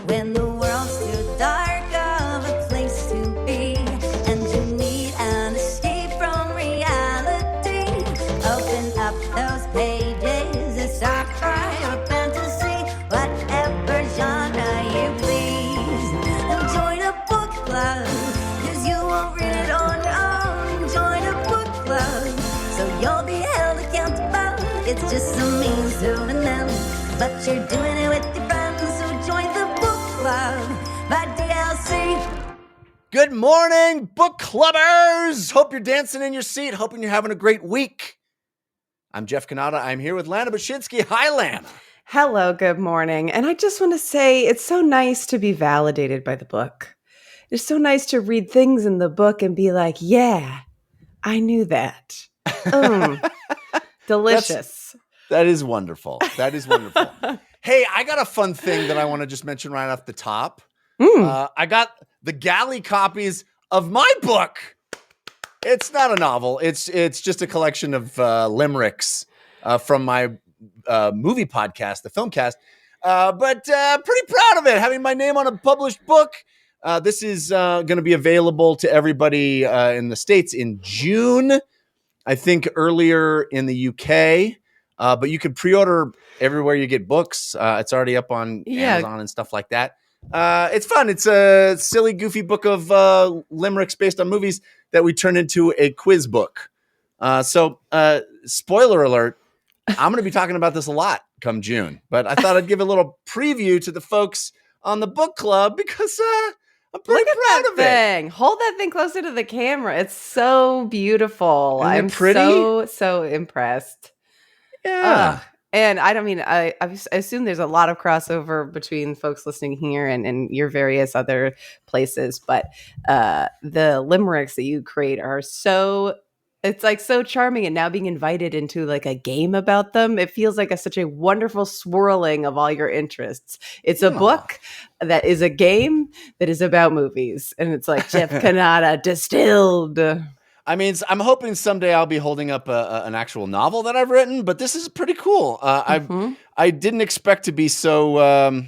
when the world's too dark of a place to be, and you need an escape from reality. Open up those pages, it's sci-fi or fantasy, whatever genre you please. And join a book club, 'cause you won't read it on your own. Join a book club, so you'll be held accountable. It's just a means to an end, but you're doing it with your friends, so join the book club by DLC. Good morning, book clubbers! Hope you're dancing in your seat, hoping you're having a great week. I'm Jeff Kanata. I'm here with Lana Bashinsky. Hi, Lana. Hello, good morning. And I just want to say it's so nice to be validated by the book. It's so nice to read things in the book and be like, yeah, I knew that. Delicious. That is wonderful. That is wonderful. Hey, I got a fun thing that I want to just mention right off the top. I got the galley copies of my book. It's not a novel. It's just a collection of limericks from my movie podcast, the Filmcast. But pretty proud of it, having my name on a published book. This is going to be available to everybody in the States in June. I think earlier in the UK. But you can pre-order everywhere you get books. It's already up on Amazon and stuff like that. It's fun. It's a silly, goofy book of limericks based on movies that we turn into a quiz book. So spoiler alert, I'm going to be talking about this a lot come June. But I thought I'd give a little preview to the folks on the book club because I'm pretty proud of it. Hold that thing closer to the camera. It's so beautiful. Isn't it I'm pretty? so impressed. Yeah. And I assume there's a lot of crossover between folks listening here and your various other places, but the limericks that you create are it's like so charming, and now being invited into like a game about them, it feels like such a wonderful swirling of all your interests. It's a book that is a game that is about movies, and it's like Jeff Kanata distilled. I mean, I'm hoping someday I'll be holding up an actual novel that I've written, but this is pretty cool. I didn't expect to be so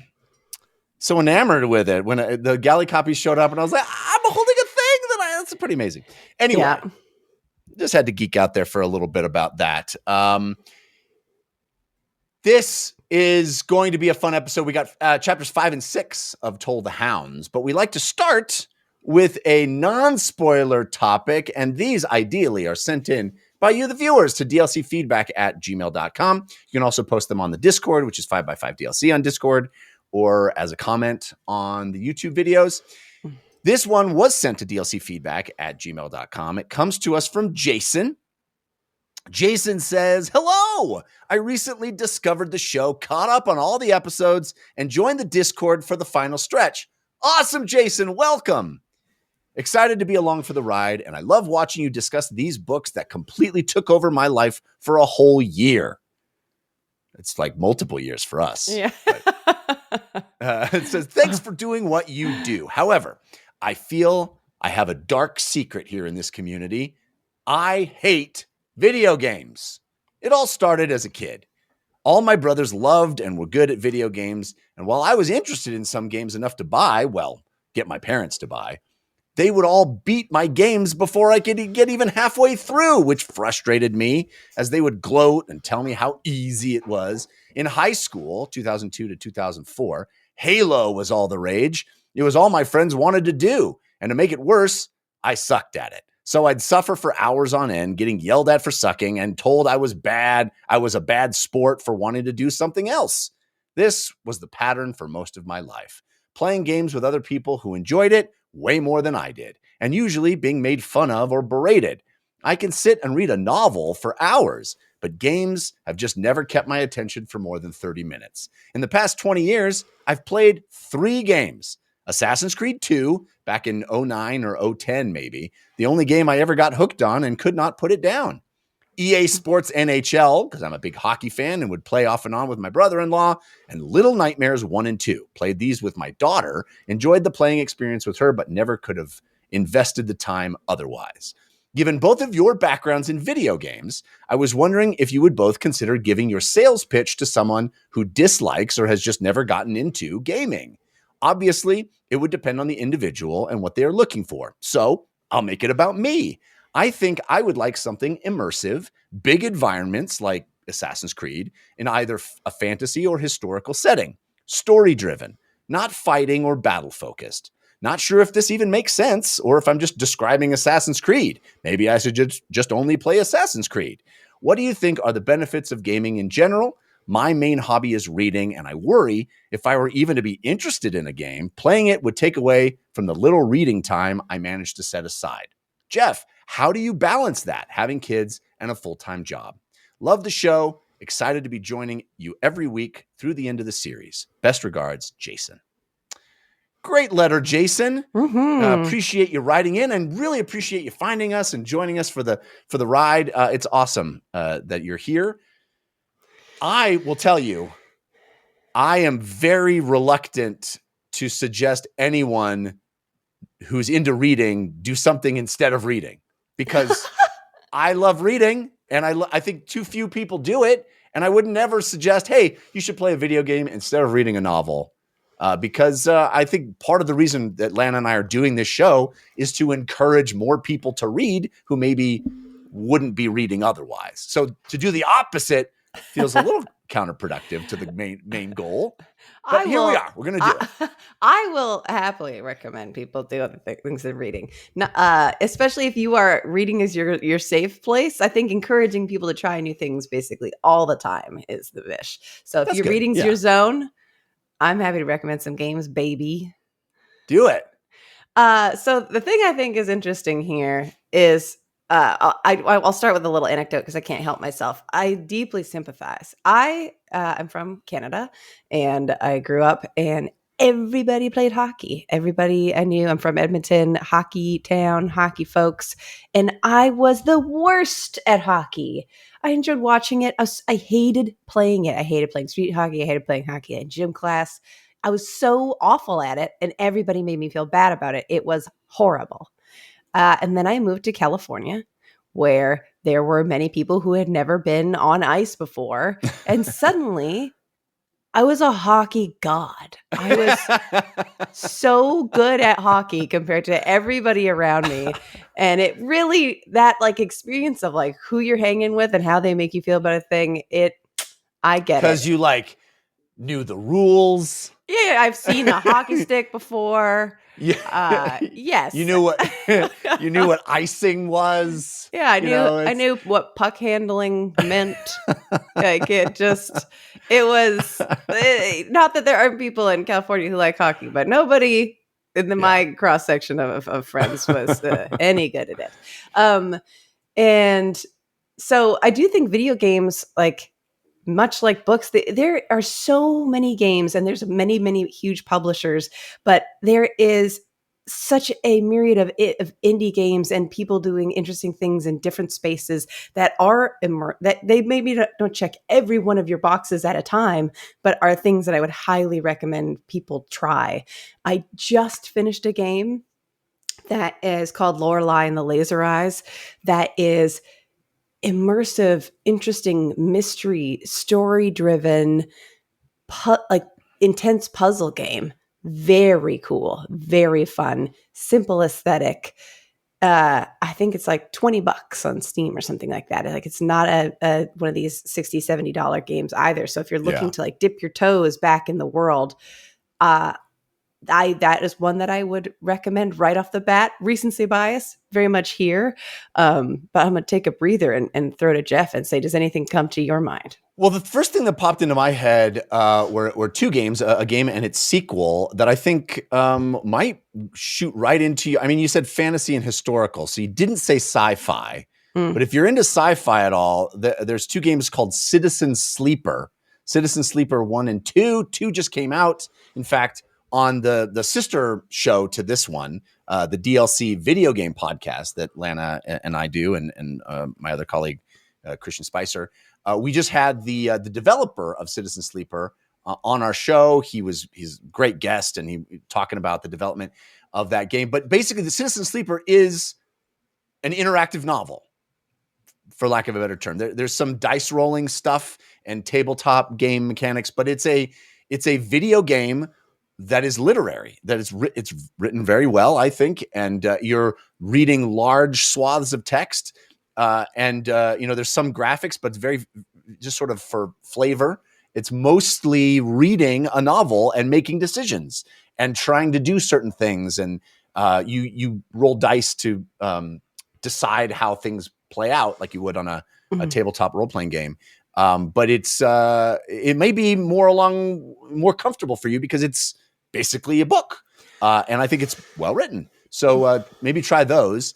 enamored with it when the galley copies showed up, and I was like, I'm holding a thing that's pretty amazing. Anyway, just had to geek out there for a little bit about that. This is going to be a fun episode. We got chapters 5 and 6 of Toll the Hounds, but we like to start with a non-spoiler topic, and these ideally are sent in by you, the viewers, to dlcfeedback@gmail.com. You can also post them on the Discord, which is 5x5DLC on Discord, or as a comment on the YouTube videos. This one was sent to dlcfeedback@gmail.com. It comes to us from Jason. Jason says, hello! I recently discovered the show, caught up on all the episodes, and joined the Discord for the final stretch. Awesome, Jason. Welcome. Excited to be along for the ride, and I love watching you discuss these books that completely took over my life for a whole year. It's like multiple years for us. Yeah. It says, thanks for doing what you do. However, I feel I have a dark secret here in this community. I hate video games. It all started as a kid. All my brothers loved and were good at video games, and while I was interested in some games enough to buy, get my parents to buy, they would all beat my games before I could get even halfway through, which frustrated me as they would gloat and tell me how easy it was. In high school, 2002 to 2004, Halo was all the rage. It was all my friends wanted to do, and to make it worse, I sucked at it. So I'd suffer for hours on end, getting yelled at for sucking and told I was bad. I was a bad sport for wanting to do something else. This was the pattern for most of my life. Playing games with other people who enjoyed it way more than I did, and usually being made fun of or berated. I can sit and read a novel for hours, but games have just never kept my attention for more than 30 minutes. In the past 20 years, I've played 3 games. Assassin's Creed 2, back in 09 or 010 maybe, the only game I ever got hooked on and could not put it down. EA Sports NHL, because I'm a big hockey fan and would play off and on with my brother-in-law, and Little Nightmares 1 and 2. Played these with my daughter, enjoyed the playing experience with her, but never could have invested the time otherwise. Given both of your backgrounds in video games, I was wondering if you would both consider giving your sales pitch to someone who dislikes or has just never gotten into gaming. Obviously, it would depend on the individual and what they are looking for. So I'll make it about me. I think I would like something immersive, big environments like Assassin's Creed in either a fantasy or historical setting, story-driven, not fighting or battle-focused. Not sure if this even makes sense or if I'm just describing Assassin's Creed. Maybe I should just only play Assassin's Creed. What do you think are the benefits of gaming in general? My main hobby is reading, and I worry if I were even to be interested in a game, playing it would take away from the little reading time I managed to set aside. Jeff, how do you balance that, having kids and a full-time job? Love the show. Excited to be joining you every week through the end of the series. Best regards, Jason. Great letter, Jason. Appreciate you writing in and really appreciate you finding us and joining us for the ride. It's awesome that you're here. I will tell you, I am very reluctant to suggest anyone who's into reading do something instead of reading because I love reading and I think too few people do it. And I would never suggest, hey, you should play a video game instead of reading a novel. Because I think part of the reason that Lana and I are doing this show is to encourage more people to read who maybe wouldn't be reading otherwise. So to do the opposite feels a little counterproductive to the main goal. But here we are. We're going to do it. I will happily recommend people do other things than reading, especially if you are reading as your safe place. I think encouraging people to try new things basically all the time is the wish. So if your reading's your zone, I'm happy to recommend some games, baby. Do it. So the thing I think is interesting here is I'll start with a little anecdote because I can't help myself. I deeply sympathize. I'm from Canada and I grew up and everybody played hockey. Everybody I knew. I'm from Edmonton, hockey town, hockey folks. And I was the worst at hockey. I enjoyed watching it. I hated playing it. I hated playing street hockey. I hated playing hockey in gym class. I was so awful at it, and everybody made me feel bad about it. It was horrible. And then I moved to California, where there were many people who had never been on ice before. And suddenly, I was a hockey god. I was so good at hockey compared to everybody around me. And it really, that like experience of like who you're hanging with and how they make you feel about a thing, I get it. Because you like knew the rules. Yeah, I've seen a hockey stick before. Yeah. Yes. You knew what icing was. Yeah, I knew what puck handling meant. Like it was not that there aren't people in California who like hockey, but nobody in my cross section of friends was any good at it. And so I do think video games, like much like books, there are so many games and there's many, many huge publishers, but there is such a myriad of indie games and people doing interesting things in different spaces that are that they maybe don't check every one of your boxes at a time, but are things that I would highly recommend people try. I just finished a game that is called Lorelei and the Laser Eyes. That is immersive, interesting, mystery, story-driven, like intense puzzle game. Very cool, very fun, simple aesthetic. I think it's like $20 on Steam or something like that. Like it's not a one of these $60, $70 games either. So if you're looking to like dip your toes back in the world, that is one that I would recommend right off the bat. Recency bias, very much here. But I'm going to take a breather and throw to Jeff and say, does anything come to your mind? Well, the first thing that popped into my head were two games, a game and its sequel that I think might shoot right into you. I mean, you said fantasy and historical, so you didn't say sci-fi. But if you're into sci-fi at all, there's two games called Citizen Sleeper 1 and 2. 2 just came out. In fact, on the sister show to this one, the DLC video game podcast that Lana and I do, and my other colleague, Christian Spicer, we just had the developer of Citizen Sleeper on our show. He's a great guest, and he talking about the development of that game. But basically, the Citizen Sleeper is an interactive novel, for lack of a better term. There's some dice rolling stuff and tabletop game mechanics, but it's a video game that is literary, that it's written very well, I think, and you're reading large swaths of text, and there's some graphics, but it's very just sort of for flavor. It's mostly reading a novel and making decisions and trying to do certain things, and you roll dice to decide how things play out, like you would on a tabletop role playing game. But it may be more comfortable for you because it's basically a book, and I think it's well written. So maybe try those.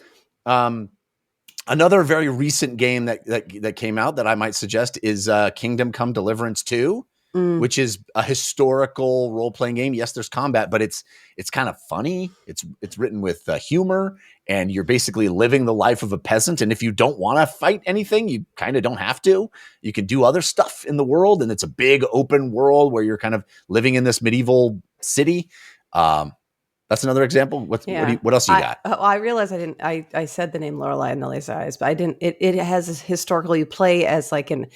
Another very recent game that came out that I might suggest is Kingdom Come Deliverance 2, which is a historical role playing game. Yes, there's combat, but it's kind of funny. It's written with humor, and you're basically living the life of a peasant. And if you don't want to fight anything, you kind of don't have to. You can do other stuff in the world, and it's a big open world where you're kind of living in this medieval city. That's another example. What else you got? I realized I didn't. I said the name Lorelei and the Lazy Eyes, but I didn't. It has this historical. You play as like an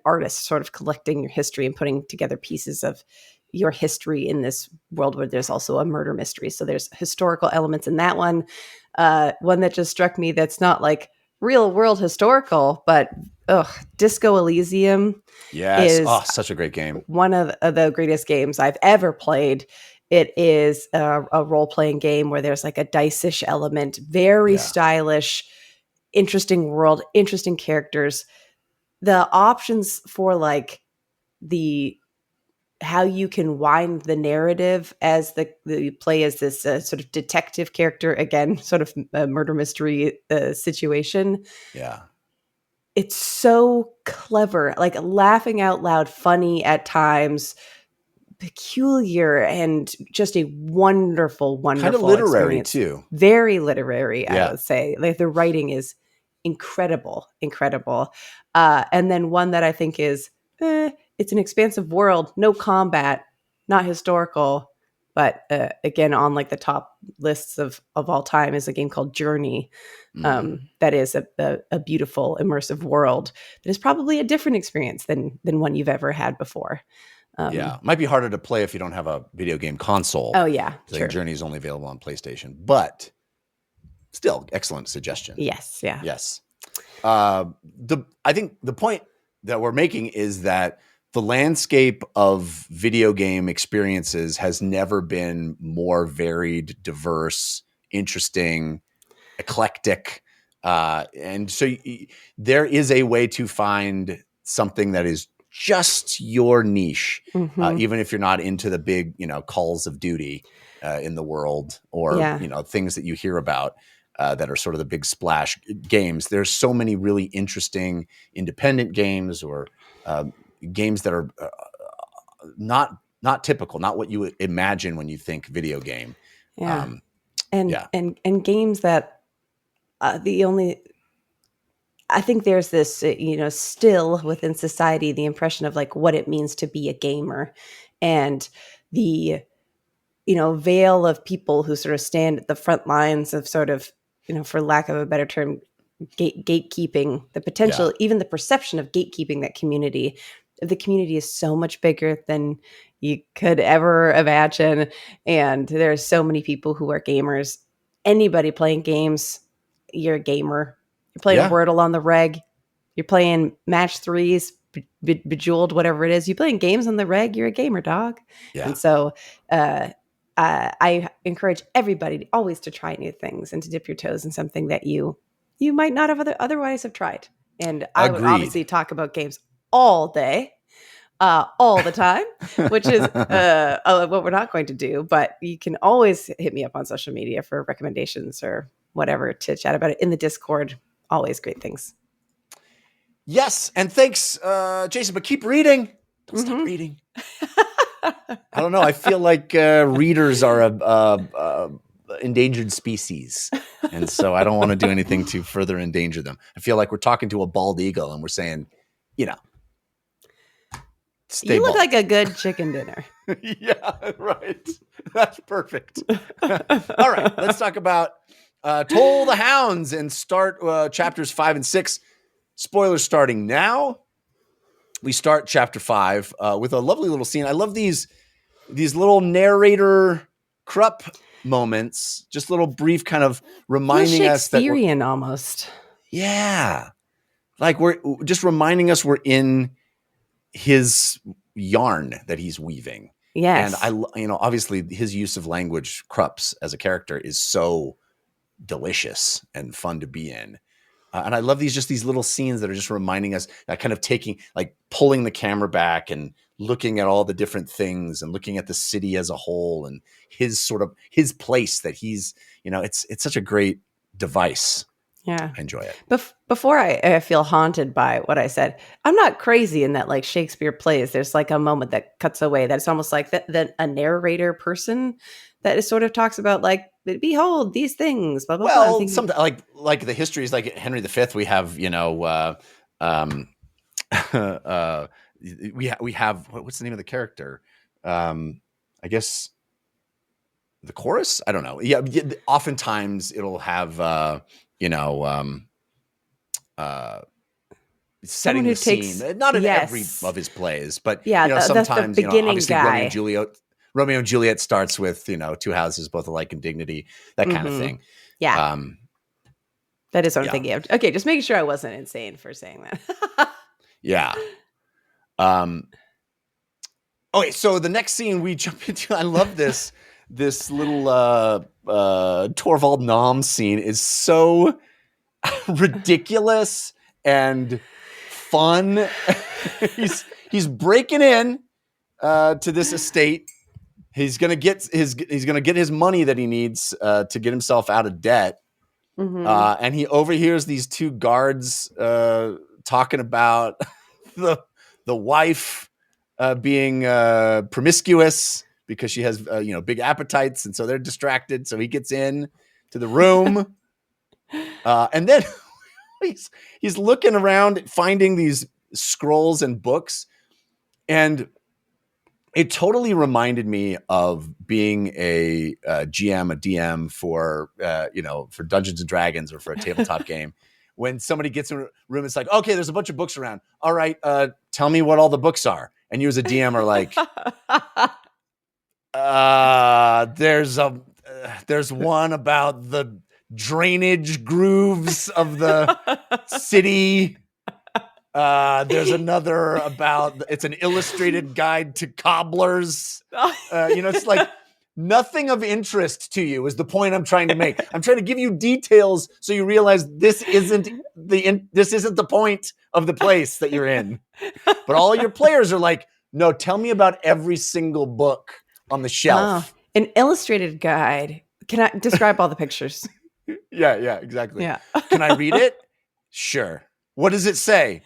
artist, sort of collecting your history and putting together pieces of your history in this world where there's also a murder mystery. So there's historical elements in that one. One that just struck me that's not like real world historical, but Disco Elysium. Yes, such a great game. One of the greatest games I've ever played. It is a role-playing game where there's like a dice-ish element, very stylish, interesting world, interesting characters. The options for like how you can wind the narrative as the play as this sort of detective character, again, sort of a murder mystery situation. Yeah. It's so clever, like laughing out loud, funny at times, peculiar, and just a wonderful kind of literary experience. Too. Very literary, I would say. Like the writing is incredible. And then one that I think is, it's an expansive world, no combat, not historical, but again on like the top lists of all time is a game called Journey. That is a beautiful immersive world that is probably a different experience than one you've ever had before. Might be harder to play if you don't have a video game console. Oh yeah, I think Journey is only available on PlayStation, but still excellent suggestion. Yes, yeah, yes. I think the point that we're making is that the landscape of video game experiences has never been more varied, diverse, interesting, eclectic, and so there is a way to find something that is just your niche, even if you're not into the big, calls of duty in the world or, things that you hear about that are sort of the big splash games. There's so many really interesting independent games or games that are not typical, not what you would imagine when you think video game. And games that I think there's this, still within society, the impression of like what it means to be a gamer, and the, veil of people who sort of stand at the front lines of sort of, for lack of a better term, gatekeeping, the potential, even the perception of gatekeeping that community. The community is so much bigger than you could ever imagine. And there's so many people who are gamers. Anybody playing games, you're a gamer. You're playing Wordle on the reg. You're playing match threes, Bejeweled, whatever it is. You're playing games on the reg. You're a gamer, dog. Yeah. And so I encourage everybody always to try new things and to dip your toes in something that you might not have otherwise have tried. And I would obviously talk about games all day, all the time, which is what we're not going to do. But you can always hit me up on social media for recommendations or whatever to chat about it in the Discord. Always great things. Yes, and thanks, Jason. But keep reading. Don't stop reading. I don't know. I feel like readers are a endangered species, and so I don't want to do anything to further endanger them. I feel like we're talking to a bald eagle, and we're saying, you look like a good chicken dinner. Yeah, right. That's perfect. All right, let's talk about Toll the Hounds and start chapters 5 and 6. Spoilers starting now. We start chapter 5 with a lovely little scene. I love these these little narrator Krupp moments, just little brief kind of reminding us that Shakespearean almost. Yeah. Like we're just reminding us we're in his yarn that he's weaving. Yes. And obviously his use of language, Krupps as a character, is so delicious and fun to be in. And I love these little scenes that are just reminding us that kind of pulling the camera back and looking at all the different things and looking at the city as a whole and his place that he's, it's such a great device. Yeah. I enjoy it. Before I feel haunted by what I said, I'm not crazy in that like Shakespeare plays. There's like a moment that cuts away that it's almost like that a narrator person that is sort of talks about like, behold these things. Blah, blah, well, blah. Some like the histories, like Henry V, we have we have what's the name of the character? I guess the chorus. I don't know. Yeah, oftentimes it'll have setting the scene, not in every of his plays, but sometimes the beginning obviously guy. Romeo and Juliet starts with two houses both alike in dignity, that kind of thing. Yeah, that is what I'm thinking of. Okay, just making sure I wasn't insane for saying that. Yeah. Okay, so the next scene we jump into, I love this little Torvald Nom scene is so ridiculous and fun. he's breaking in to this estate. He's gonna get his money that he needs to get himself out of debt. Mm-hmm. And he overhears these two guards talking about the wife being promiscuous because she has big appetites, and so they're distracted. So he gets in to the room, and then he's looking around, finding these scrolls and books, and it totally reminded me of being a GM, a DM for Dungeons and Dragons or for a tabletop game. When somebody gets in a room, it's like, okay, there's a bunch of books around. All right, tell me what all the books are. And you as a DM are like, there's one about the drainage grooves of the city. There's another about, it's an illustrated guide to cobblers. It's like nothing of interest to you is the point I'm trying to make. I'm trying to give you details so you realize this isn't the point of the place that you're in. But all your players are like, no, tell me about every single book on the shelf. An illustrated guide. Can I describe all the pictures? Yeah, exactly. Yeah. Can I read it? Sure. What does it say?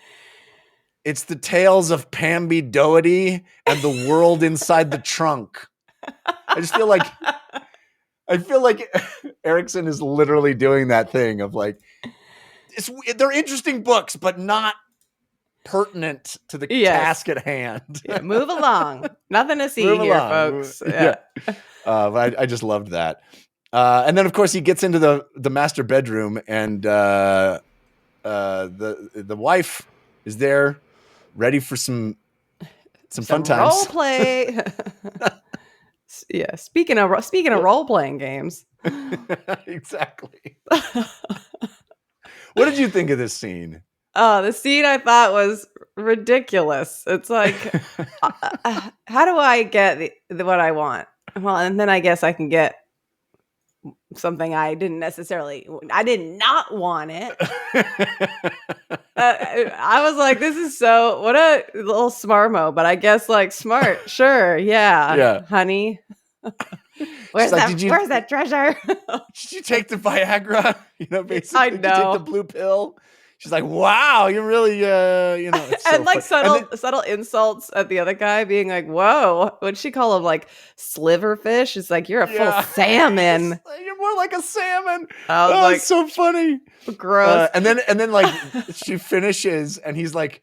It's the tales of Pamby Doherty and the world inside the trunk. I feel like Erikson is literally doing that thing of like, they're interesting books, but not pertinent to the task at hand. Yeah, move along. Nothing to see here, folks. Yeah. But I just loved that. And then of course he gets into the master bedroom, and the wife is there, ready for some fun times. Role play. Yeah. Speaking of role playing games. Exactly. What did you think of this scene? Oh, the scene I thought was ridiculous. It's like, how do I get what I want? Well, and then I guess I can get something I did not want it. I was like, this is what a little smarmo, but I guess like smart. Sure. Yeah. Honey. Where's that treasure? Did you take the Viagra? Basically, I know. Did you take the blue pill? She's like, wow, you're really, it's so and like subtle insults at the other guy, being like, whoa, what'd she call him? Like sliverfish? It's like, you're a full salmon. You're more like a salmon. I was like, it's so funny. Gross. And then like she finishes, and he's like,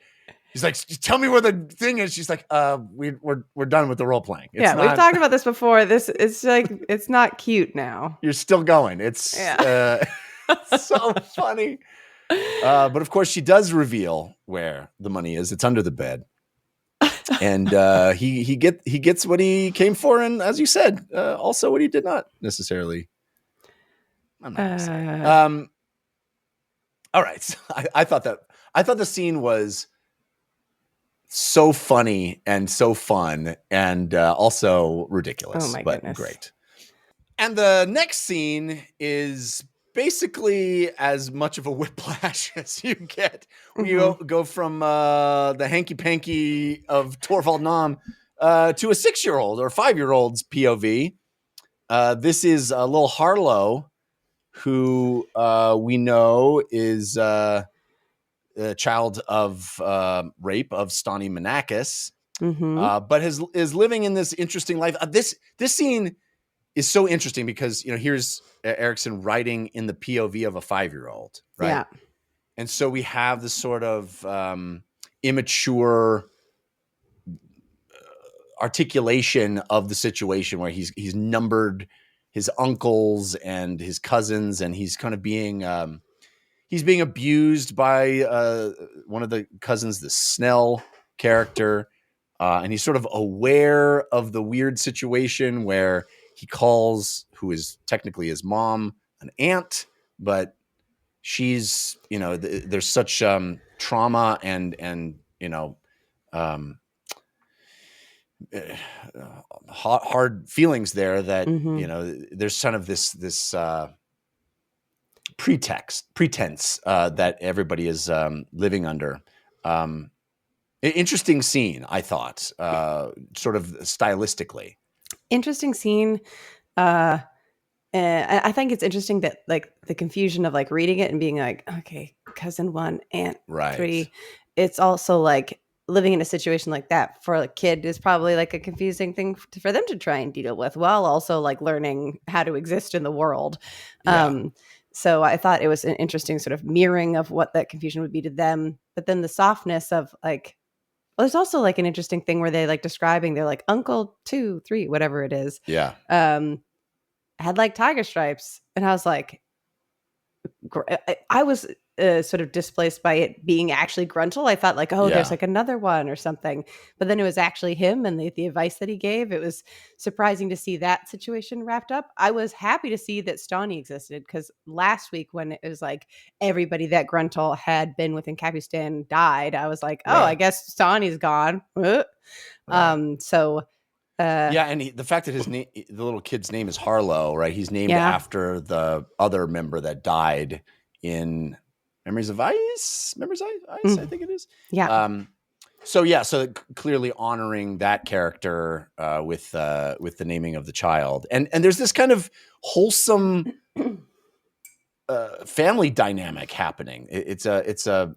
tell me where the thing is. She's like, we're done with the role playing. We've talked about this before. It's like, it's not cute now. You're still going. It's so funny. But of course she does reveal where the money is. It's under the bed. And he gets what he came for, and as you said, also what he did not necessarily. I'm not gonna say. All right, so I thought the scene was so funny and so fun, and also ridiculous, Oh my but goodness. great. And the next scene is basically as much of a whiplash as you get. We go from the hanky panky of Torvald Nam to a 6-year-old or 5-year-old's POV. This is a little Harlo, who we know is a child of rape of Stani Manakis, but is living in this interesting life. This scene is so interesting because, here's Erikson writing in the POV of a 5-year-old, right? Yeah. And so we have this sort of immature articulation of the situation where he's numbered his uncles and his cousins, and he's kind of being abused by one of the cousins, the Snell character, and he's sort of aware of the weird situation where he calls, who is technically his mom, an aunt, but she's, there's such trauma and hard feelings there that there's kind of this pretense that everybody is living under. Interesting scene, I thought, sort of stylistically. Interesting scene. I think it's interesting that like the confusion of like reading it and being like, okay, cousin 1, aunt 3. It's also like living in a situation like that for a kid is probably like a confusing thing for them to try and deal with, while also like learning how to exist in the world. So I thought it was an interesting sort of mirroring of what that confusion would be to them. But then the softness of like, well, there's also like an interesting thing where they like describing, they're like uncle 2, 3, whatever it is. Yeah. Had like tiger stripes. And I was like, I was sort of displaced by it being actually Gruntle. I thought like, there's like another one or something. But then it was actually him and the advice that he gave. It was surprising to see that situation wrapped up. I was happy to see that Stani existed, because last week when it was like everybody that Gruntle had been with in Capistan died, I was like, I guess Stani's gone. And the fact that the little kid's name is Harlo, right? He's named after the other member that died in Memories of Ice. I think it is. Yeah. So clearly honoring that character with the naming of the child, and there's this kind of wholesome family dynamic happening. It's a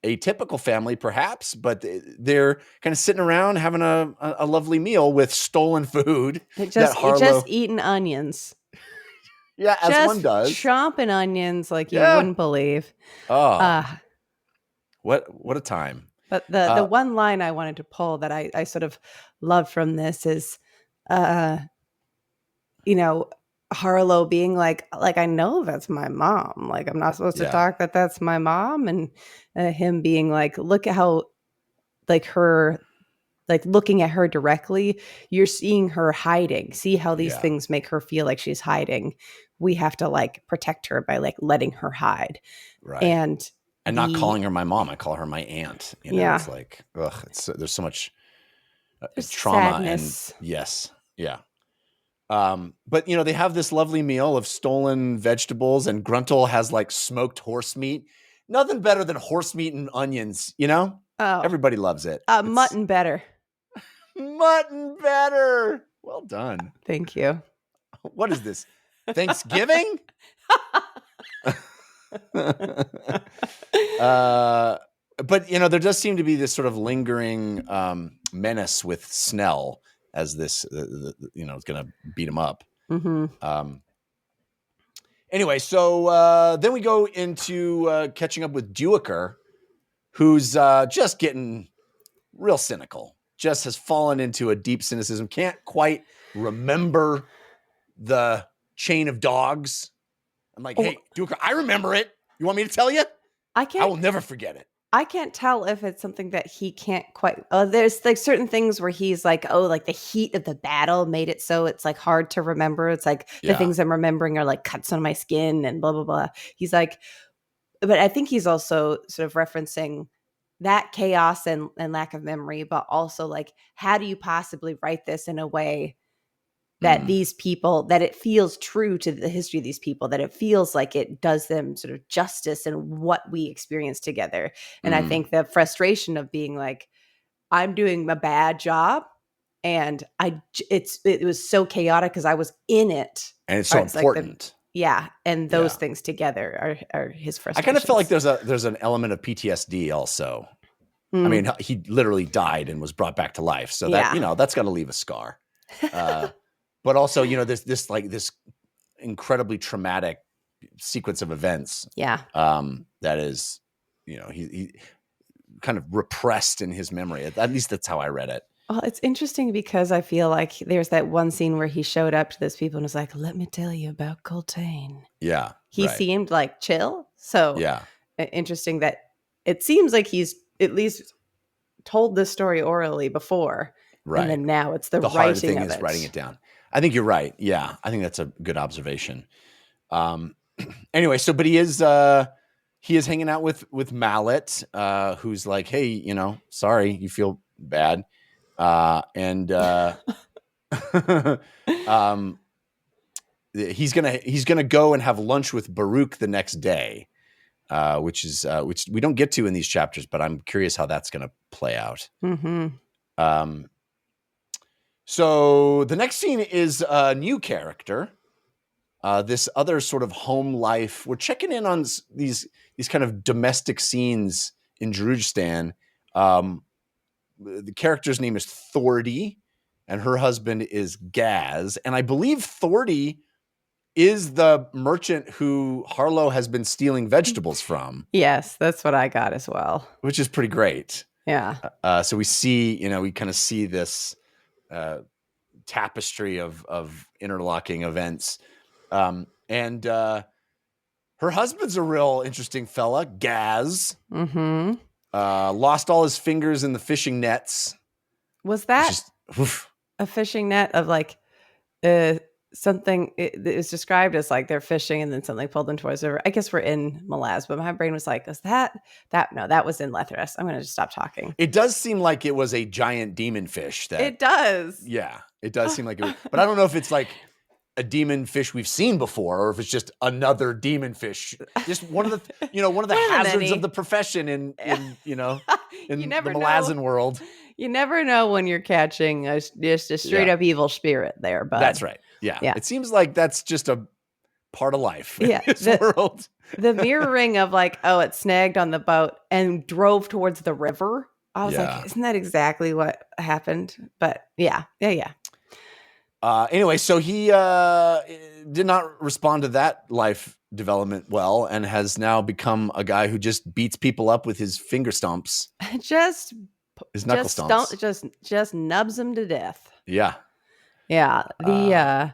atypical family, perhaps, but they're kind of sitting around having a lovely meal with stolen food. Just eating onions. Yeah, as just one does. Chomping onions like you wouldn't believe. Oh, what a time. But the one line I wanted to pull that I sort of love from this is, Harlo being like, I know that's my mom. Like, I'm not supposed to talk that's my mom. And him being like, look at how, like, her, like, looking at her directly, you're seeing her hiding. See how these things make her feel like she's hiding. We have to, like, protect her by, like, letting her hide. Right. And not calling her my mom. I call her my aunt. It's like, there's so much trauma. Sadness. And yes. Yeah. But they have this lovely meal of stolen vegetables, and Gruntle has like smoked horse meat. Nothing better than horse meat and onions, Oh, everybody loves it. Mutton better. Mutton better. Well done. Thank you. What is this? Thanksgiving? But there does seem to be this sort of lingering menace with Snell, as this, is going to beat him up. Anyway, so then we go into catching up with Duiker, who's just getting real cynical. Just has fallen into a deep cynicism. Can't quite remember the chain of dogs. I'm like, hey, Duiker, I remember it. You want me to tell you? I can't. I will never forget it. I can't tell if it's something that he can't quite. Oh, there's like certain things where he's like, oh, like the heat of the battle made it so it's like hard to remember. It's like the Yeah. things I'm remembering are like cuts on my skin and blah blah blah. He's like, but I think he's also sort of referencing that chaos and lack of memory, but also like, how do you possibly write this in a way that these people, that it feels true to the history of these people, that it feels like it does them sort of justice in what we experience together. And I think the frustration of being like, I'm doing a bad job, and it was so chaotic because I was in it, and it's so important. And those things together are his frustrations. I kind of feel like there's an element of PTSD also. I mean, he literally died and was brought back to life, so that that's got to leave a scar. But also, this incredibly traumatic sequence of events. Yeah. That is, he kind of repressed in his memory. At least that's how I read it. Well, it's interesting because I feel like there's that one scene where he showed up to those people and was like, "Let me tell you about Coltane." Yeah. He seemed like chill. So interesting that it seems like he's at least told this story orally before. Right. And then now it's the writing hard thing of is it. Writing it down. I think you're right. Yeah. I think that's a good observation. Anyway, but he is hanging out with Mallet, who's like, hey, sorry, you feel bad. He's gonna go and have lunch with Baruch the next day, which we don't get to in these chapters, but I'm curious how that's gonna play out. Mm-hmm. So the next scene is a new character. This other sort of home life. We're checking in on these kind of domestic scenes in Drujstan. The character's name is Thordy, and her husband is Gaz. And I believe Thordy is the merchant who Harlo has been stealing vegetables from. Yes, that's what I got as well. Which is pretty great. Yeah. So we see, we kind of see this tapestry of interlocking events. And her husband's a real interesting fella, Gaz. Mm-hmm. Lost all his fingers in the fishing nets. Was that a fishing net of like something? It was described as like they're fishing and then something pulled them towards the river. I guess we're in Malaz, but my brain was like, is that? No, that was in Lethras. I'm going to just stop talking. It does seem like it was a giant demon fish. It does. Yeah, it does seem like it was. But I don't know if it's like a demon fish we've seen before, or if it's just another demon fish. Just one of the hazards of the profession in the Malazan world. You never know when you're catching just a straight up evil spirit there, but that's right. Yeah. It seems like that's just a part of life in this world. The mirroring of like, oh, it snagged on the boat and drove towards the river. I was like, isn't that exactly what happened? But yeah. Anyway, so he did not respond to that life development well, and has now become a guy who just beats people up with his finger stomps. His knuckle stomps. Just nubs them to death. Yeah. Yeah.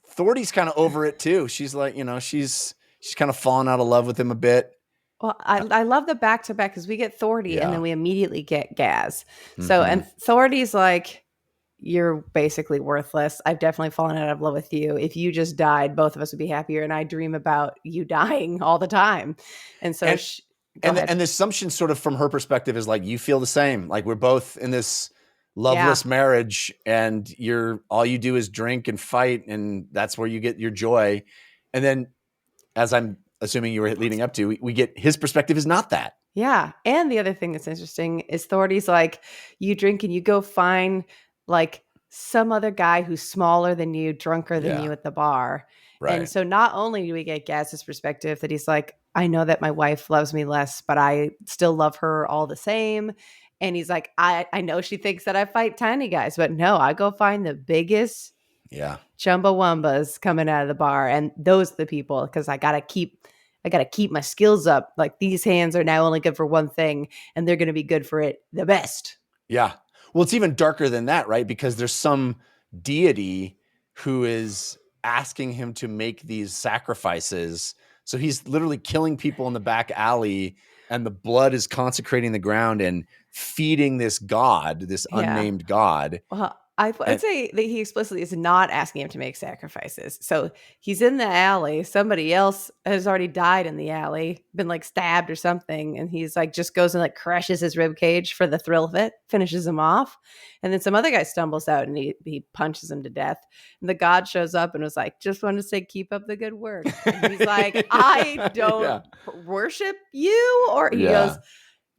Thordy's kind of over it too. She's like, she's kind of fallen out of love with him a bit. Well, I love the back-to-back because we get Thordy and then we immediately get Gaz. So, and Thordy's like, you're basically worthless. I've definitely fallen out of love with you. If you just died, both of us would be happier. And I dream about you dying all the time. And so, and the assumption sort of from her perspective is like, you feel the same. Like we're both in this loveless marriage, and all you do is drink and fight, and that's where you get your joy. And then, as I'm assuming you were leading up to, we get his perspective is not that. Yeah. And the other thing that's interesting is Thordy's like, you drink and you go find like some other guy who's smaller than you, drunker than you at the bar. Right. And so not only do we get Gaz's perspective that he's like, I know that my wife loves me less, but I still love her all the same. And he's like, I know she thinks that I fight tiny guys, but no, I go find the biggest chumbawambas coming out of the bar. And those are the people, because I gotta keep my skills up. Like these hands are now only good for one thing, and they're gonna be good for it the best. Yeah. Well, it's even darker than that, right? Because there's some deity who is asking him to make these sacrifices. So he's literally killing people in the back alley and the blood is consecrating the ground and feeding this god, this unnamed god. Well, I'd say that he explicitly is not asking him to make sacrifices. So he's in the alley. Somebody else has already died in the alley, been like stabbed or something. And he's like, just goes and like crushes his rib cage for the thrill of it, finishes him off. And then some other guy stumbles out and he punches him to death. And the god shows up and was like, just wanted to say, keep up the good work. And he's like, I don't worship you. Or he goes,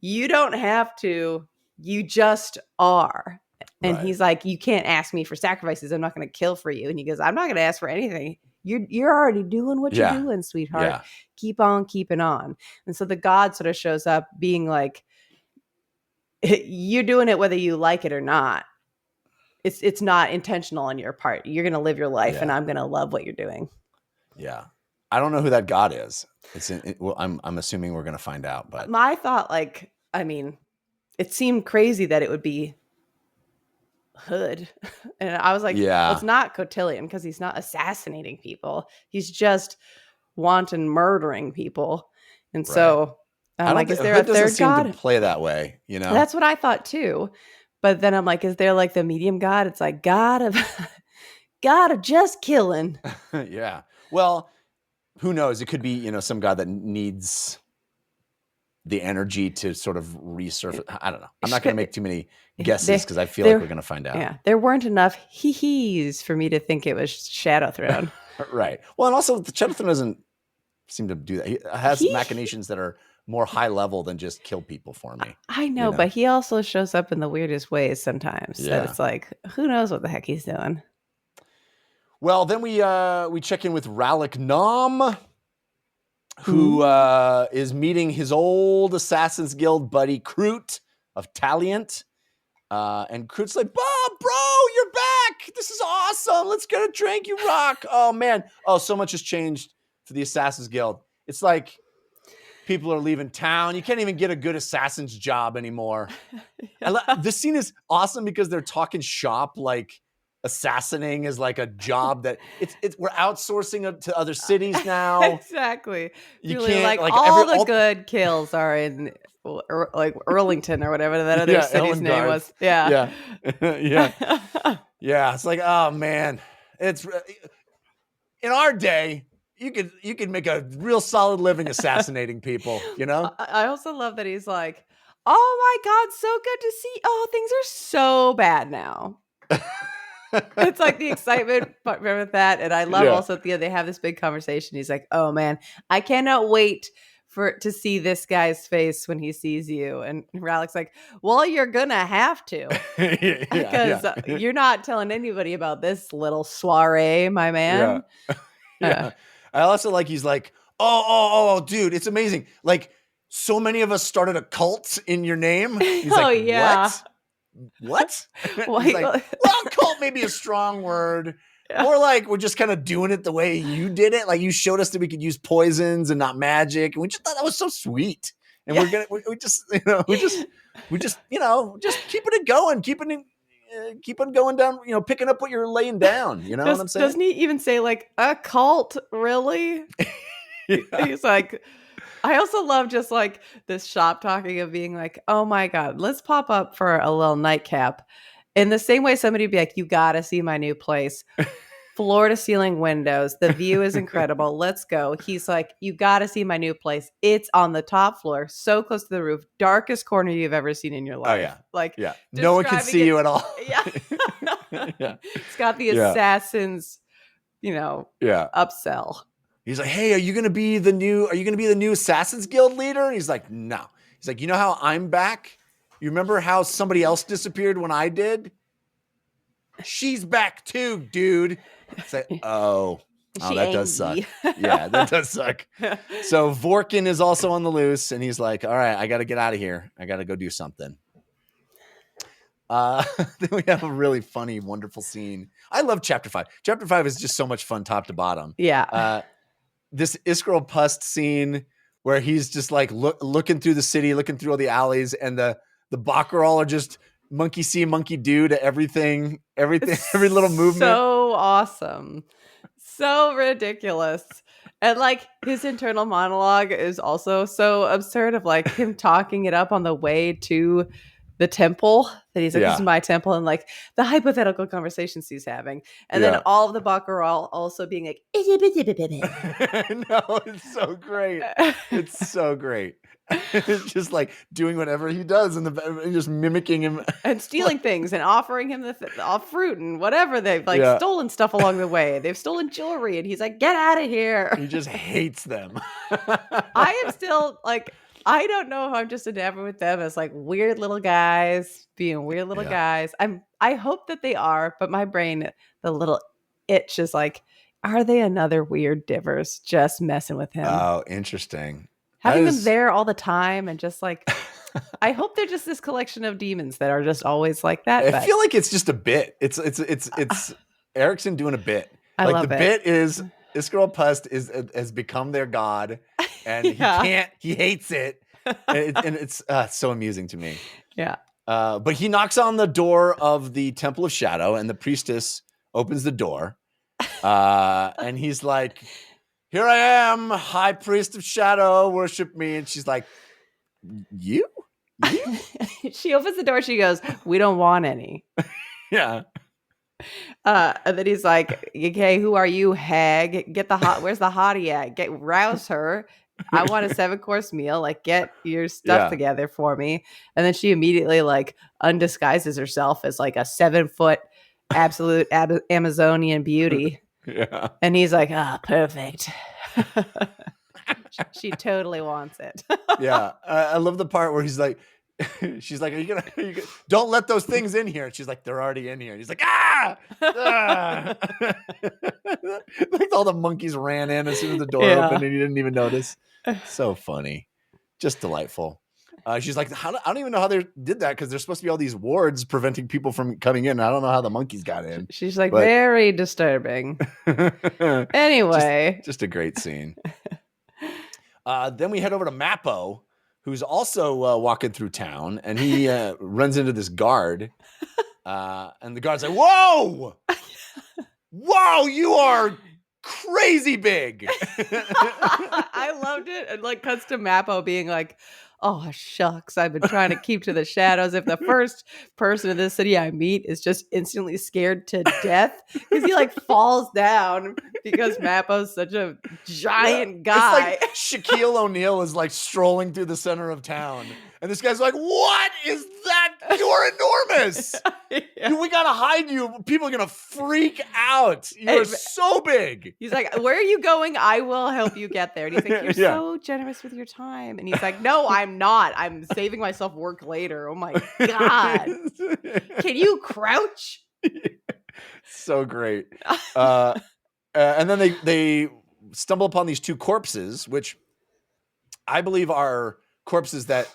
you don't have to, you just are. And he's like, you can't ask me for sacrifices. I'm not going to kill for you. And he goes, I'm not going to ask for anything. You're already doing what you're doing, sweetheart. Yeah. Keep on keeping on. And so the god sort of shows up being like, you're doing it whether you like it or not. It's not intentional on your part. You're going to live your life and I'm going to love what you're doing. Yeah. I don't know who that god is. Well, I'm assuming we're going to find out. But my thought, like, I mean, it seemed crazy that it would be Hood. And I was like, well, it's not Cotillion because he's not assassinating people. He's just wanton murdering people. And so I'm like, is there a third god? Seem to play that way, you know? That's what I thought too. But then I'm like, is there like the medium god? It's like god of just killing. Yeah. Well, who knows? It could be, some god that needs the energy to sort of resurface. I don't know. I'm not going to make too many guesses because I feel like we're going to find out. Yeah, there weren't enough hee-hees for me to think it was Shadow Throne. Right. Well, and also the Shadow Throne doesn't seem to do that. He has machinations that are more high level than just kill people for me. I know, but he also shows up in the weirdest ways sometimes. Yeah. That it's like, who knows what the heck he's doing. Well, then we check in with Ralik Nom, who is meeting his old Assassin's Guild buddy, Kroot of Taliant. And Kroot's like, Bob, bro, you're back. This is awesome. Let's get a drink. You rock. Oh, man. Oh, so much has changed for the Assassin's Guild. It's like people are leaving town. You can't even get a good assassin's job anymore. This scene is awesome because they're talking shop like assassinating is like a job that we're outsourcing it to other cities now. Exactly. You really can't like all the good kills are in like Earlington or whatever that other city's name was. Yeah. Yeah. It's like, oh man, it's in our day. You could make a real solid living assassinating people. I also love that he's like, oh my god, so good to see. Oh, things are so bad now. It's like the excitement with that. And I love also at the end, they have this big conversation. He's like, oh man, I cannot wait to see this guy's face when he sees you. And Ralik's like, well, you're going to have to. Because you're not telling anybody about this little soiree, my man. Yeah. I also like, he's like, oh, dude, it's amazing. Like, so many of us started a cult in your name. He's like, what? He's like, well, cult may be a strong word. Yeah. More like we're just kind of doing it the way you did it. Like you showed us that we could use poisons and not magic. And we just thought that was so sweet. And we just keeping it going, keeping going down, picking up what you're laying down. You know what I'm saying? Doesn't he even say like a cult? Really? He's like, I also love just like this shop talking of being like, oh my God, let's pop up for a little nightcap. In the same way somebody would be like, you got to see my new place. Floor to ceiling windows. The view is incredible. Let's go. He's like, you got to see my new place. It's on the top floor, so close to the roof, darkest corner you've ever seen in your life. Oh, yeah. Like, no one can see you at all. Yeah. It's got the assassins, upsell. He's like, hey, are you going to be the new Assassin's Guild leader? And he's like, no. He's like, you know how I'm back? You remember how somebody else disappeared when I did? She's back too, dude. It's like, oh, that does suck. Yeah, that does suck. So Vorkin is also on the loose, and he's like, all right, I got to get out of here. I got to go do something. Then we have a really funny, wonderful scene. I love Chapter 5. Chapter 5 is just so much fun top to bottom. Yeah. This Iskral Pust scene where he's just like looking through the city, looking through all the alleys, and the Baccaral are just monkey see, monkey do to everything, every little movement. So awesome. So ridiculous. And like his internal monologue is also so absurd of like him talking it up on the way to the temple that he's like, this is my temple, and like the hypothetical conversations he's having. And then all of the Baccarat also being like, no, it's so great. It's so great. It's just like doing whatever he does and just mimicking him and stealing things and offering him the fruit and whatever. They've like stolen stuff along the way. They've stolen jewelry, and he's like, get out of here. He just hates them. I am still like, I don't know if I'm just enamored with them as like weird little guys being weird little guys. I hope that they are, but my brain, the little itch is like, are they another weird divers just messing with him? Oh, interesting. Having them there all the time and just like, I hope they're just this collection of demons that are just always like that. I feel like it's just a bit. It's Erikson doing a bit. I like love the it. bit is this girl Pust has become their god, and he hates it, and it's so amusing to me. Yeah. But he knocks on the door of the Temple of Shadow, and the priestess opens the door, and he's like, here I am, high priest of shadow, worship me. And she's like, you? She opens the door. She goes, we don't want any. Yeah. And then he's like, okay, who are you, hag? Get the where's the hottie at? Rouse her. I want a 7-course meal. Like, get your stuff together for me. And then she immediately like undisguises herself as like a 7-foot absolute Amazonian beauty. Yeah. And he's like, perfect. She totally wants it. Yeah. I love the part where he's like, she's like, are you gonna don't let those things in here. And she's like, they're already in here. And he's like, like all the monkeys ran in as soon as the door opened and he didn't even notice. So funny. Just delightful. She's like, I don't even know how they did that, because there's supposed to be all these wards preventing people from coming in. I don't know how the monkeys got in. She's like, very disturbing. Anyway. Just a great scene. Then we head over to Mappo, who's also walking through town, and he runs into this guard. And the guard's like, whoa! Whoa, you are crazy big. I loved it. And like cuts to Mappo being like, oh, shucks, I've been trying to keep to the shadows. If the first person in this city I meet is just instantly scared to death, because he like falls down because Mappo's such a giant guy. It's like Shaquille O'Neal is like strolling through the center of town. And this guy's like, what is that? You're enormous. We got to hide you. People are going to freak out. You're so big. He's like, where are you going? I will help you get there. And he's like, you're so generous with your time. And he's like, no, I'm not. I'm saving myself work later. Oh my God. Can you crouch? So great. And then they stumble upon these 2 corpses, which I believe are corpses that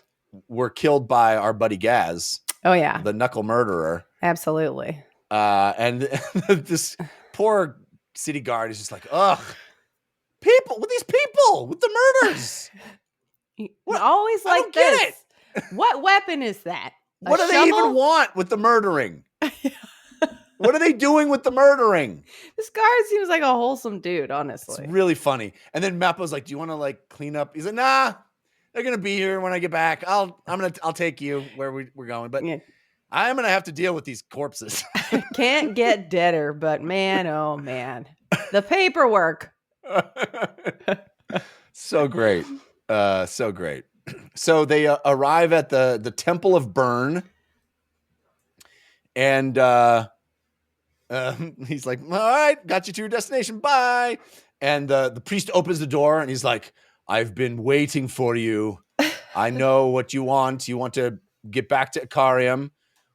were killed by our buddy Gaz. Oh yeah, the knuckle murderer. Absolutely. And this poor city guard is just like, ugh, people with the murders. Always like this. Get it. What weapon is that? What do they even want with the murdering? What are they doing with the murdering? This guard seems like a wholesome dude, honestly. It's really funny. And then Mappo's like, do you want to like clean up? He's like, nah. They're gonna be here when I get back. I'll take you where we're going, but I'm gonna have to deal with these corpses. Can't get deader, but man, oh man, the paperwork. So great, so great. So they arrive at the Temple of Burn, and he's like, "All right, got you to your destination. Bye." And the priest opens the door, and he's like, I've been waiting for you. I know what you want. You want to get back to Ikarium.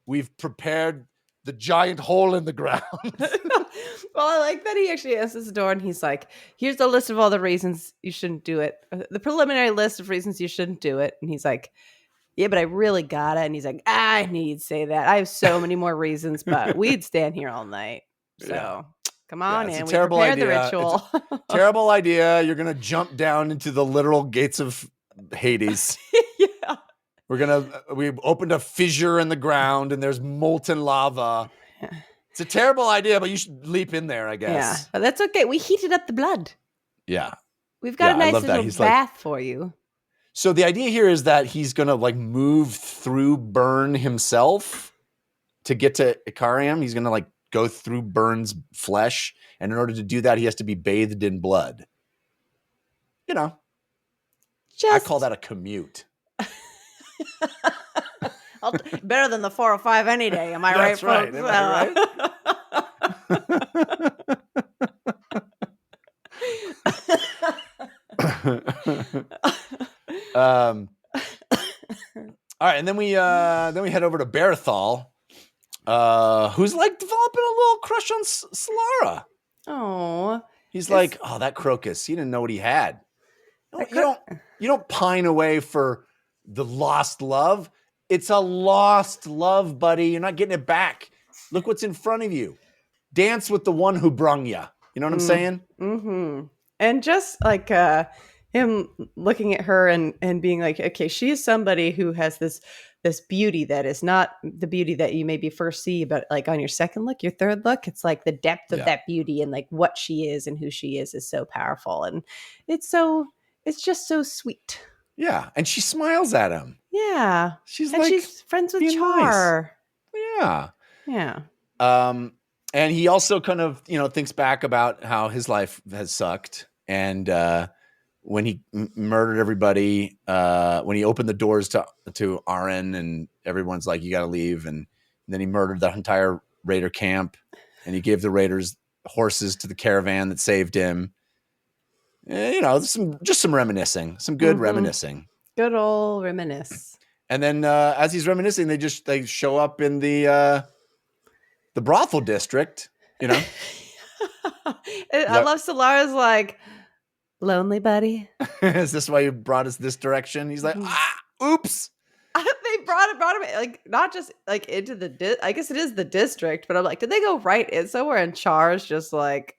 We've prepared the giant hole in the ground. Well, I like that he actually answers the door and he's like, here's the list of all the reasons you shouldn't do it. The preliminary list of reasons you shouldn't do it. And he's like, yeah, but I really got it. And he's like, I knew you'd say that. I have so many more reasons, but we'd stand here all night. So come on in. We prepared the ritual. Terrible idea. You're going to jump down into the literal gates of Hades. Yeah. We opened a fissure in the ground and there's molten lava. Yeah. It's a terrible idea, but you should leap in there, I guess. Yeah, but that's okay. We heated up the blood. Yeah. We've got a I nice love that. little He's like, bath for you. so the idea here is that he's going to like move through Burn himself to get to Ikariam. He's going to like go through Burn's flesh. And in order to do that, he has to be bathed in blood. You know, I call that a commute. Better than the 405 any day. Am I right, That's right. folks? Am I right? All right, and then we head over to Barathol, who's like developing a little crush on Solara. Oh, he's like, oh, that Crokus. He didn't know what he had. You don't pine away for the lost love. It's a lost love, buddy. You're not getting it back. Look what's in front of you. Dance with the one who brung you. You know what I'm saying? Mm-hmm. And just like him looking at her and being like, okay, she is somebody who has this beauty that is not the beauty that you maybe first see, but like on your second look, your third look, it's like the depth of that beauty and like what she is and who she is so powerful. And it's just so sweet. Yeah. And she smiles at him. Yeah. She's friends with Char. Nice. Yeah. Yeah. And he also kind of, thinks back about how his life has sucked. And when he murdered everybody, when he opened the doors to Aren and everyone's like, you got to leave. And then he murdered the entire raider camp and he gave the raiders horses to the caravan that saved him. Some reminiscing, some good reminiscing. Good old reminisce. And then as he's reminiscing, they show up in the brothel district, I love Solara's like, lonely buddy. Is this why you brought us this direction? He's like, oops. They brought him like not just like into I guess it is the district, but I'm like, did they go right in somewhere? And Char's just like,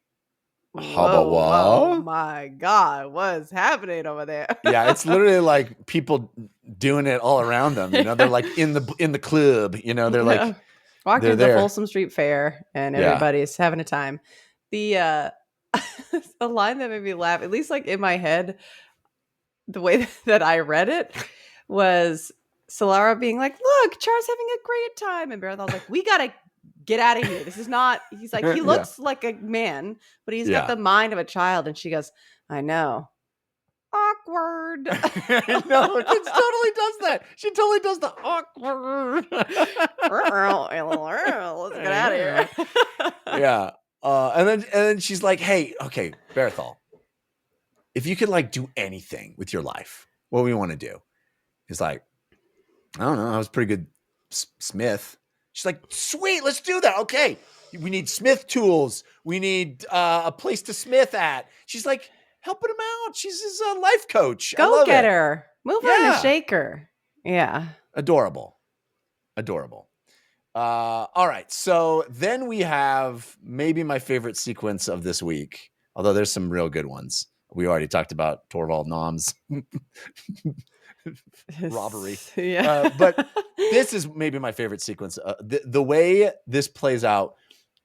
whoa, my God, what's happening over there? Yeah, it's literally like people doing it all around them. They're like in the club. They're like walking to the Folsom Street Fair, and everybody's having a time. The a line that made me laugh, at least like in my head, the way that I read it was Solara being like, "Look, Char's having a great time," and Barathol's like, "We gotta get out of here. This is not." He's like, he looks like a man, but he's got the mind of a child. And she goes, "I know." Awkward. No, she totally does that. She totally does the awkward. Let's get out of here. Yeah. And then she's like, "Hey, okay, Barathol, if you could like do anything with your life, what do we want to do?" He's like, "I don't know. I was a pretty good smith." She's like, "Sweet, let's do that. Okay, we need smith tools. We need a place to smith at." She's like, helping him out. She's his life coach. Go get her. Move her and shake her. Yeah. Adorable. All right. So then we have maybe my favorite sequence of this week, although there's some real good ones. We already talked about Torvald Nom's robbery. Yeah. But this is maybe my favorite sequence. The way this plays out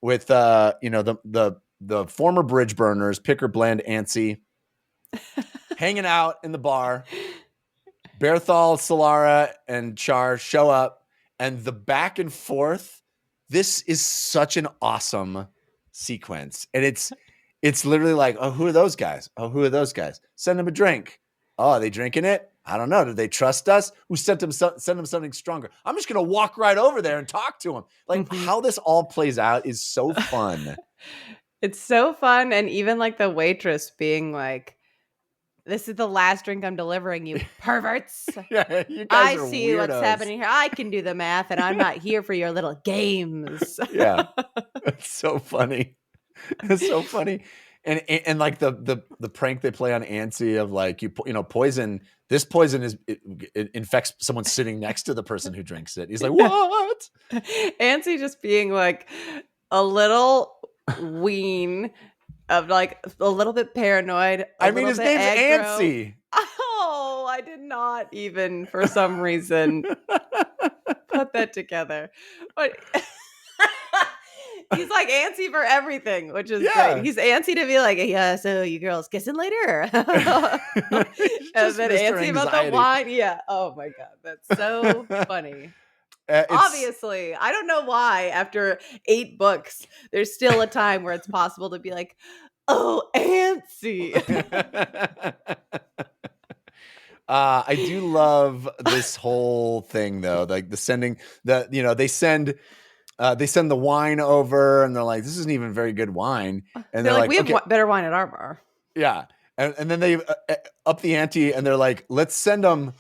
with, the former bridge burners, Picker, Bland, Antsy, hanging out in the bar. Barathol, Solara, and Char show up, and the back and forth. This is such an awesome sequence, and it's literally like, oh, who are those guys? Oh, who are those guys? Send them a drink. Oh, are they drinking it? I don't know. Did they trust us? Who send them something stronger? I'm just gonna walk right over there and talk to them. Like how this all plays out is so fun. It's so fun, and even like the waitress being like, "This is the last drink I'm delivering you, perverts." Yeah, you guys are see weirdos. What's happening here. I can do the math, and I'm not here for your little games. Yeah, it's so funny. It's so funny, and like the prank they play on Antsy of like poison. This poison it infects someone sitting next to the person who drinks it. He's like, what? Antsy just being like a little ween of like a little bit paranoid. I mean, his name's aggro. Antsy. Oh, I did not even for some reason put that together. But He's like antsy for everything, which is Yeah. great. He's antsy to be like, yeah, so you girls kissing later? He's And just then Mr. antsy about the Anxiety. wine. Yeah. Oh my God. That's so funny. It's- Obviously, I don't know why after 8 books, there's still a time where it's possible to be like, oh, antsy. I do love this whole thing though, like the sending they send the wine over and they're like, this isn't even very good wine. And They're like, we okay, have better wine at our bar. yeah. And then they up the ante and they're like, let's send them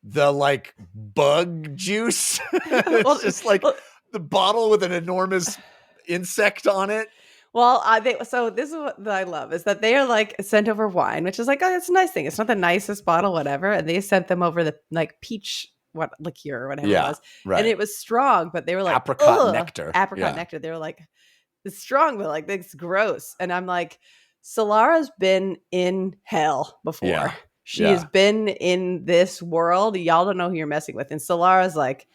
the like bug juice. It's just like the bottle with an enormous insect on it. Well, so this is what I love is that they are like sent over wine, which is like, oh, it's a nice thing. It's not the nicest bottle, whatever. And they sent them over the like peach liqueur or whatever it was. Right. And it was strong, but they were like apricot nectar. Apricot nectar. They were like, it's strong, but like it's gross. And I'm like, Solara's been in hell before. Yeah. She has been in this world. Y'all don't know who you're messing with. And Solara's like,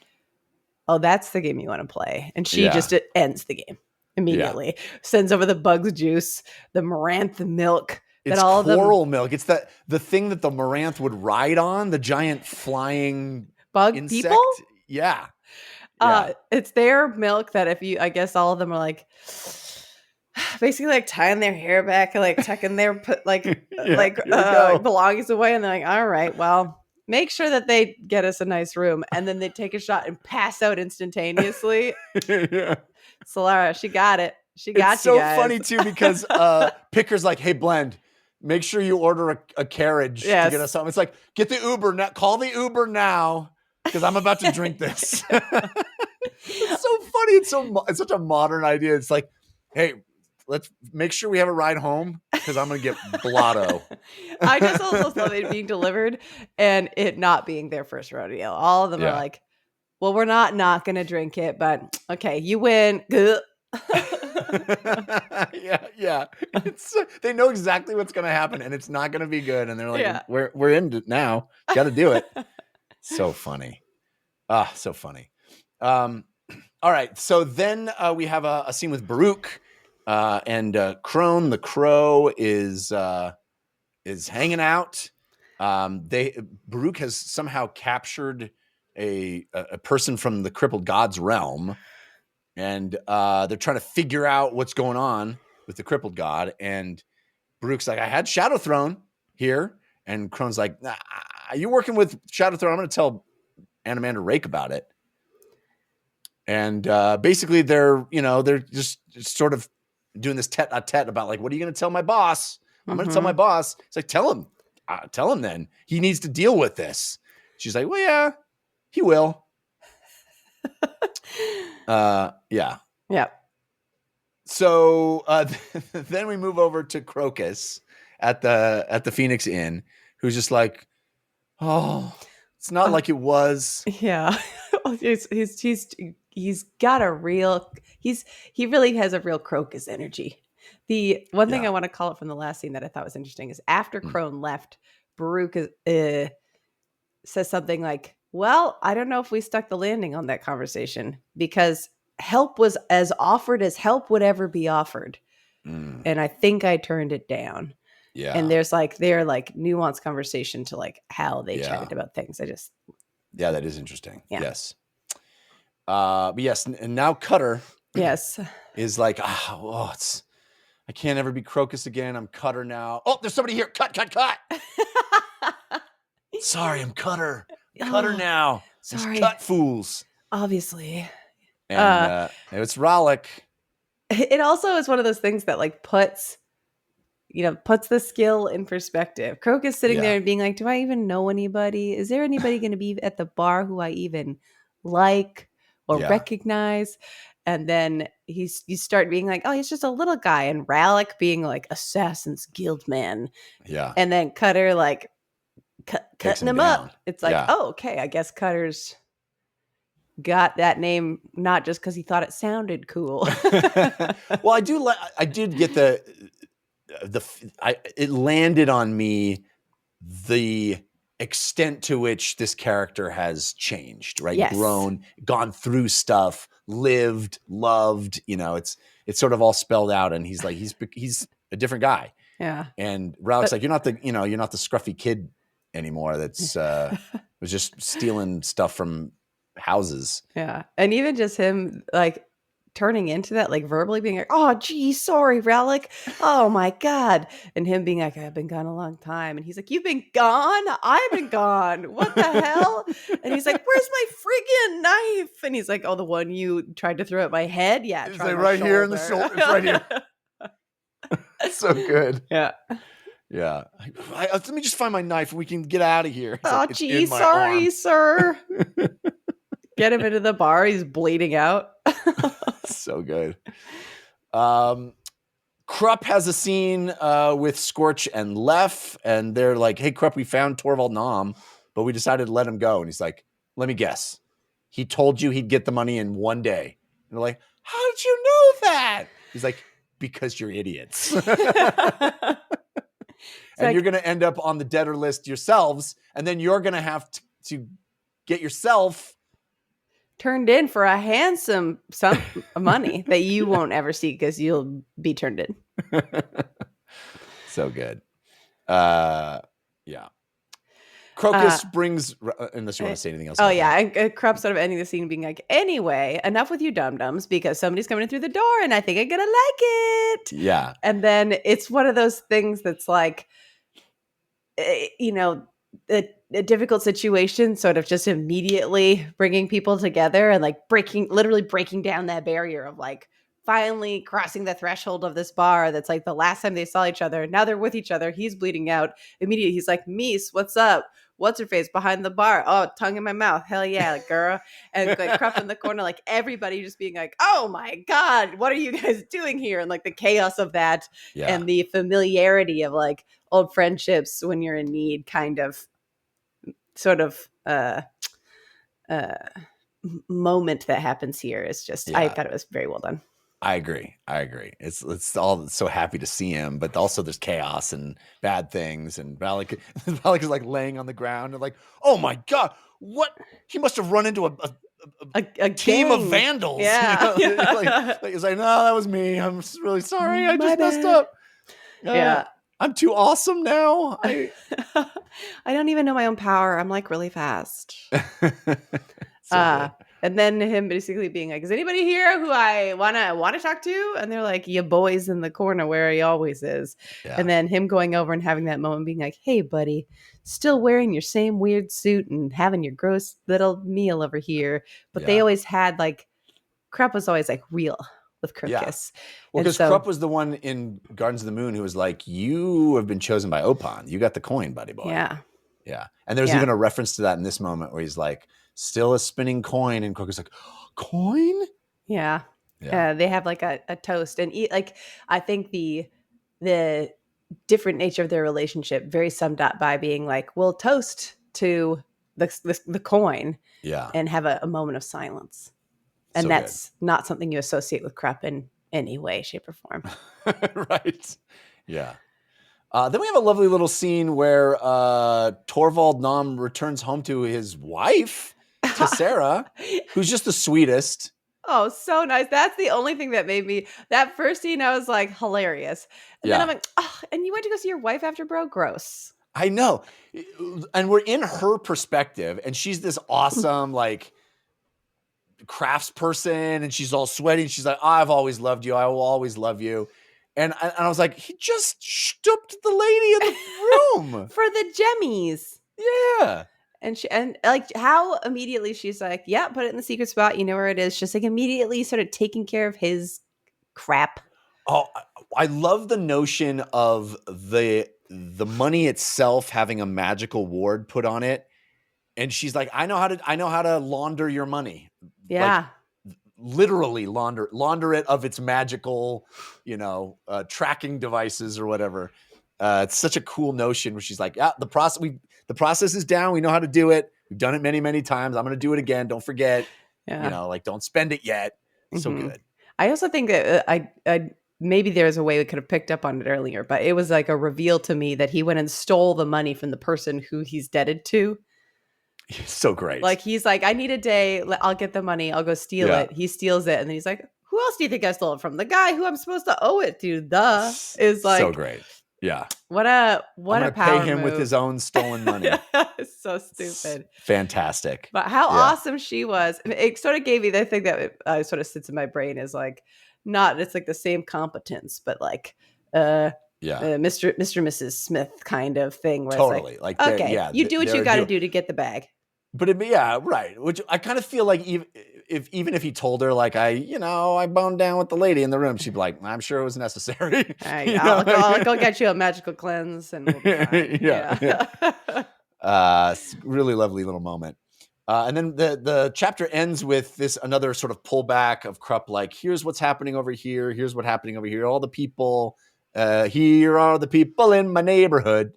oh, that's the game you want to play. And she just ends the game immediately. Sends over the bug's juice, the Maranth milk. It's coral milk. It's the thing that the Maranth would ride on, the giant flying bug insect. People? Yeah. It's their milk that I guess all of them are like basically like tying their hair back and like tucking their belongings away, and they're like, all right, well, make sure that they get us a nice room, and then they take a shot and pass out instantaneously. Yeah. Solara, she got it. She got it's you so guys. funny too because Picker's like, hey, Blend, make sure you order a carriage to get us home. It's like, get the Uber now. Call the Uber now because I'm about to drink this. It's so funny. It's such a modern idea. It's like, hey, let's make sure we have a ride home because I'm going to get blotto. I just also love it being delivered and it not being their first rodeo. All of them are like, well, we're not going to drink it, but okay, you win. Yeah. They know exactly what's going to happen and it's not going to be good. And they're like, we're in it now. Got to do it. So funny. So funny. All right. So then we have a scene with Baruch and Crone the Crow is hanging out. Baruch has somehow captured a person from the crippled god's realm, and they're trying to figure out what's going on with the crippled god. And Baruch's like, I had Shadow Throne here, and Crone's like, nah, you working with Shadow Throne? I'm going to tell Animander Rake about it. And basically they're just sort of doing this tete-a-tete about like, what are you going to tell my boss? I'm going to tell my boss. It's like, tell him then. He needs to deal with this. She's like, well, yeah, he will. Yeah. So then we move over to Crokus at the Phoenix Inn, who's just like, oh, it's not like it was. Yeah. He's got a real, he really has a real Crokus energy. The one thing I want to call it from the last scene that I thought was interesting is after Crone left, Baruch says something like, well, I don't know if we stuck the landing on that conversation because help was as offered as help would ever be offered. And I think I turned it down. Yeah. And their nuanced conversation to like how they chatted about things. Yeah, that is interesting. Yeah. Yes. But yes, and now Cutter is like, I can't ever be Crokus again. I'm Cutter now. Oh, there's somebody here. Cut. Sorry, I'm Cutter. Cutter now. Sorry. Cut fools. Obviously. And it's Rollick. It also is one of those things that like puts the skill in perspective. Crokus sitting there and being like, do I even know anybody? Is there anybody going to be at the bar who I even like or recognize? And then you start being like, oh, he's just a little guy. And Rallick being like Assassin's Guild man. Yeah. And then Cutter like cutting him up. It's like, oh, okay. I guess Cutter's got that name not just because he thought it sounded cool. Well, I did get it landed on me the extent to which this character has changed, right? Yes. Gone through stuff, lived, loved. It's sort of all spelled out, and he's like he's a different guy. Yeah. And Ralik's like, you're not the scruffy kid anymore. That's was just stealing stuff from houses. Yeah. And even just him like turning into that, like verbally being like, oh, gee, sorry, Ralik. Oh my God. And him being like, I've been gone a long time. And he's like, you've been gone? I've been gone. What the hell? And he's like, where's my friggin' knife? And he's like, oh, the one you tried to throw at my head? Yeah. It's like right here in the shoulder. It's right here. So good. Yeah. Yeah. Let me just find my knife and we can get out of here. Oh, like, gee, sorry, sir. Get him into the bar. He's bleeding out. So good. Krupp has a scene with Scorch and Lef, and they're like, hey, Krupp, we found Torvald Nom, but we decided to let him go. And he's like, let me guess. He told you he'd get the money in one day. And they're like, how did you know that? He's like, because you're idiots. And you're going to end up on the debtor list yourselves, and then you're going to have to get yourself turned in for a handsome sum of money that you won't ever see because you'll be turned in. So good. Yeah. Crokus brings, unless you want to say anything else. Oh, yeah. And Krupp sort of ending the scene being like, anyway, enough with you dum-dums because somebody's coming in through the door and I think I'm going to like it. Yeah. And then it's one of those things that's like, you know, a difficult situation sort of just immediately bringing people together and like literally breaking down that barrier of like finally crossing the threshold of this bar that's like the last time they saw each other. Now they're with each other. He's bleeding out. Immediately he's like, Mies, what's up? What's her face behind the bar? Oh, tongue in my mouth. Hell yeah, like, girl. And like Krupp in the corner, like everybody just being like, oh my God, what are you guys doing here? And like the chaos of that and the familiarity of like old friendships when you're in need kind of sort of moment that happens here is just, I thought it was very well done. I agree. It's all so happy to see him, but also there's chaos and bad things. And Ralik is like laying on the ground and like, oh my God, what? He must have run into a team of vandals. Yeah. You know? like, he's like, no, that was me. I'm really sorry. I just messed up. Yeah. I'm too awesome now. I don't even know my own power. I'm like really fast. And then him basically being like, is anybody here who I want to talk to? And they're like, you boys in the corner where he always is. Yeah. And then him going over and having that moment being like, hey, buddy, still wearing your same weird suit and having your gross little meal over here. But they always had like, Krupp was always like real with Crokus. Yeah. Well, because Krupp was the one in Gardens of the Moon who was like, you have been chosen by Opan. You got the coin, buddy boy. Yeah. Yeah. And there's even a reference to that in this moment where he's like, still a spinning coin, and Crokus like, coin? Yeah. They have like a toast, and like I think the different nature of their relationship very summed up by being like, we'll toast to the coin, and have a moment of silence, and so that's not something you associate with Krupp in any way, shape, or form. Right. Yeah. Then we have a lovely little scene where Torvald Nom returns home to his wife, to Sarah, who's just the sweetest. Oh, so nice. That's the only thing that made me, that first scene, I was like, hilarious. And then I'm like, oh, and you went to go see your wife after, bro? Gross. I know. And we're in her perspective, and she's this awesome, like, crafts person, and she's all sweaty, and she's like, I've always loved you. I will always love you. And I was like, he just stooped the lady in the room. For the jemmies. Yeah. And like how immediately she's like, yeah, put it in the secret spot. You know where it is. Just like immediately sort of taking care of his crap. Oh, I love the notion of the money itself having a magical ward put on it. And she's like, I know how to launder your money. Yeah. Like, literally launder it of its magical, tracking devices or whatever. It's such a cool notion where she's like, yeah, the process is down. We know how to do it. We've done it many, many times. I'm going to do it again. Don't forget, don't spend it yet. So good. I also think that I maybe there's a way we could have picked up on it earlier, but it was like a reveal to me that he went and stole the money from the person who he's indebted to. He's so great. Like, he's like, I need a day. I'll get the money. I'll go steal it. He steals it. And then he's like, who else do you think I stole it from? The guy who I'm supposed to owe it to. Is like, so great. Yeah. What a power pay him move. with his own stolen money. It's so stupid. Fantastic. But how awesome she was. It sort of gave me the thing that sort of sits in my brain is like, it's like the same competence, but like, Mr. Mrs. Smith kind of thing. Where Totally. It's like okay, you do what you got to do to get the bag. But right. Which I kind of feel like even if he told her like I boned down with the lady in the room, she'd be like, I'm sure it was necessary. I'll go get you a magical cleanse and we'll be fine. Really lovely little moment. And then the chapter ends with another sort of pullback of Krupp, like, here's what's happening over here. Here's what's happening over here. All the people, here are the people in my neighborhood.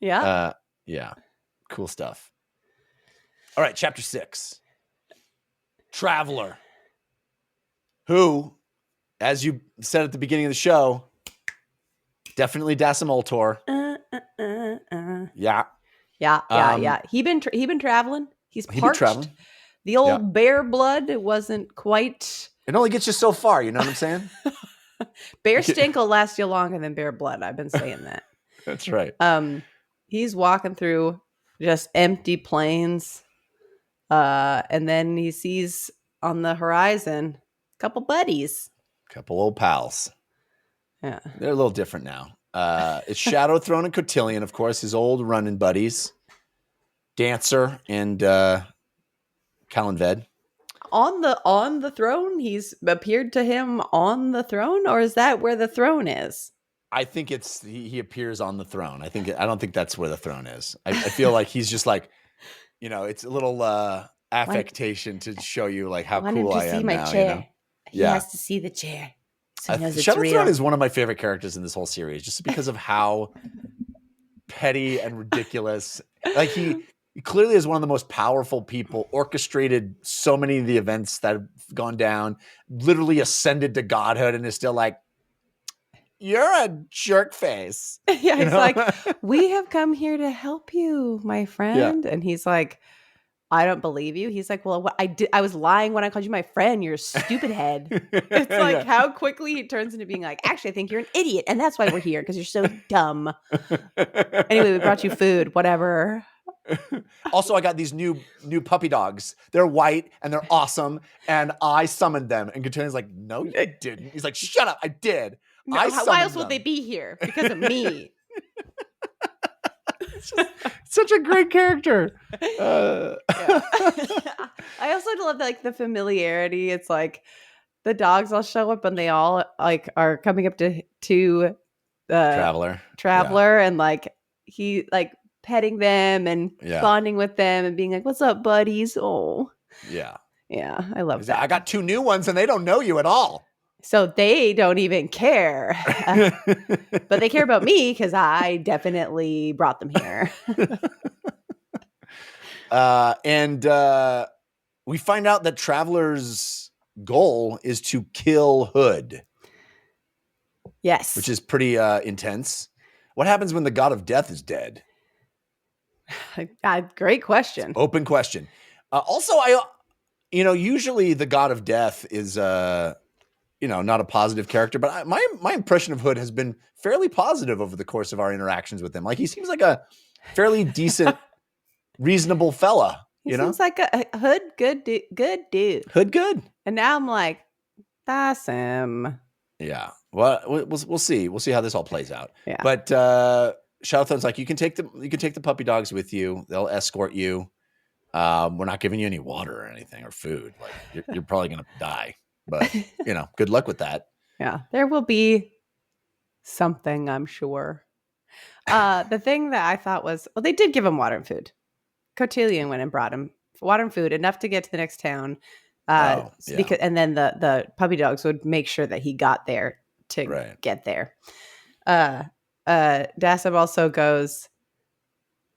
Yeah. Cool stuff. All right. Chapter 6. Traveler. Who, as you said at the beginning of the show, definitely Dasimultor. Yeah. He been traveling. He's parched. He been traveling. The old bear blood, it wasn't quite. It only gets you so far. You know what I'm saying? Bear stink will last you longer than bear blood. I've been saying that. That's right. He's walking through just empty plains. And then he sees on the horizon a couple buddies. Couple old pals. Yeah. They're a little different now. It's Shadow Throne and Cotillion, of course, his old running buddies. Dancer and Callanved. On the throne? He's appeared to him on the throne? Or is that where the throne is? I think it's he appears on the throne. I don't think that's where the throne is. I feel like he's just like, it's a little affectation to show you like how cool I am now. Chair. He has to see the chair. So he knows it's Shadow real. Throne is one of my favorite characters in this whole series, just because of how petty and ridiculous. Like he clearly is one of the most powerful people, orchestrated so many of the events that have gone down, literally ascended to godhood, and is still like, you're a jerk face. Yeah, he's like, we have come here to help you, my friend. Yeah. And he's like, I don't believe you. He's like, well, what I was lying when I called you my friend. You're a stupid head. It's like how quickly he turns into being like, actually, I think you're an idiot. And that's why we're here, because you're so dumb. Anyway, we brought you food, whatever. Also, I got these new puppy dogs. They're white and they're awesome. And I summoned them. And Cotilion's like, no, you didn't. He's like, shut up. I did. No, why else would they be here? Because of me. Such a great character. I also love like the familiarity. It's like the dogs all show up and they all like are coming up to Traveler, and like he like petting them and bonding with them and being like, "What's up, buddies?" Oh, yeah, I love that. I got 2 new ones and they don't know you at all. So they don't even care, but they care about me because I definitely brought them here. And we find out that Traveler's goal is to kill Hood. Yes. Which is pretty intense. What happens when the god of death is dead? Great question. Open question. Also, usually the god of death is... not a positive character, but my impression of Hood has been fairly positive over the course of our interactions with him. Like he seems like a fairly decent, reasonable fella. He seems like a Hood good dude. Hood good. And now I'm like, that's him. Yeah. Well, we'll see. We'll see how this all plays out. Yeah. But Shadowthorn's like, you can take the puppy dogs with you. They'll escort you. We're not giving you any water or anything or food. Like you're probably gonna die. But, good luck with that. Yeah, there will be something, I'm sure. The thing that I thought was, well, they did give him water and food. Cotillion went and brought him water and food, enough to get to the next town. Because, and then the puppy dogs would make sure that he got there to get there. Dasim also goes,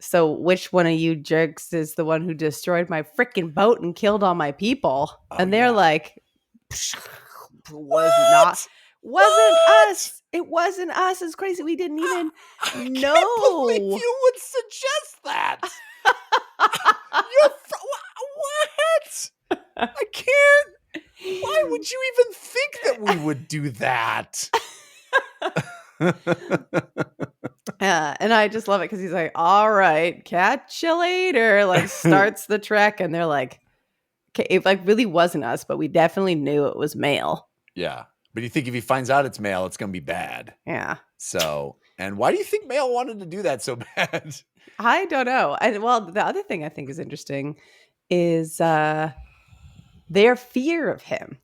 so which one of you jerks is the one who destroyed my freaking boat and killed all my people? And they're like... wasn't us. It wasn't us. It's crazy. We didn't even know. I can't believe you would suggest that. What? I can't. Why would you even think that we would do that? And I just love it because he's like, all right, catch you later. Like starts the trek, and they're like, okay, it like really wasn't us, but we definitely knew it was male. Yeah. But you think if he finds out it's male, it's going to be bad. Yeah. So, and why do you think Male wanted to do that so bad? I don't know. Well, the other thing I think is interesting is their fear of him.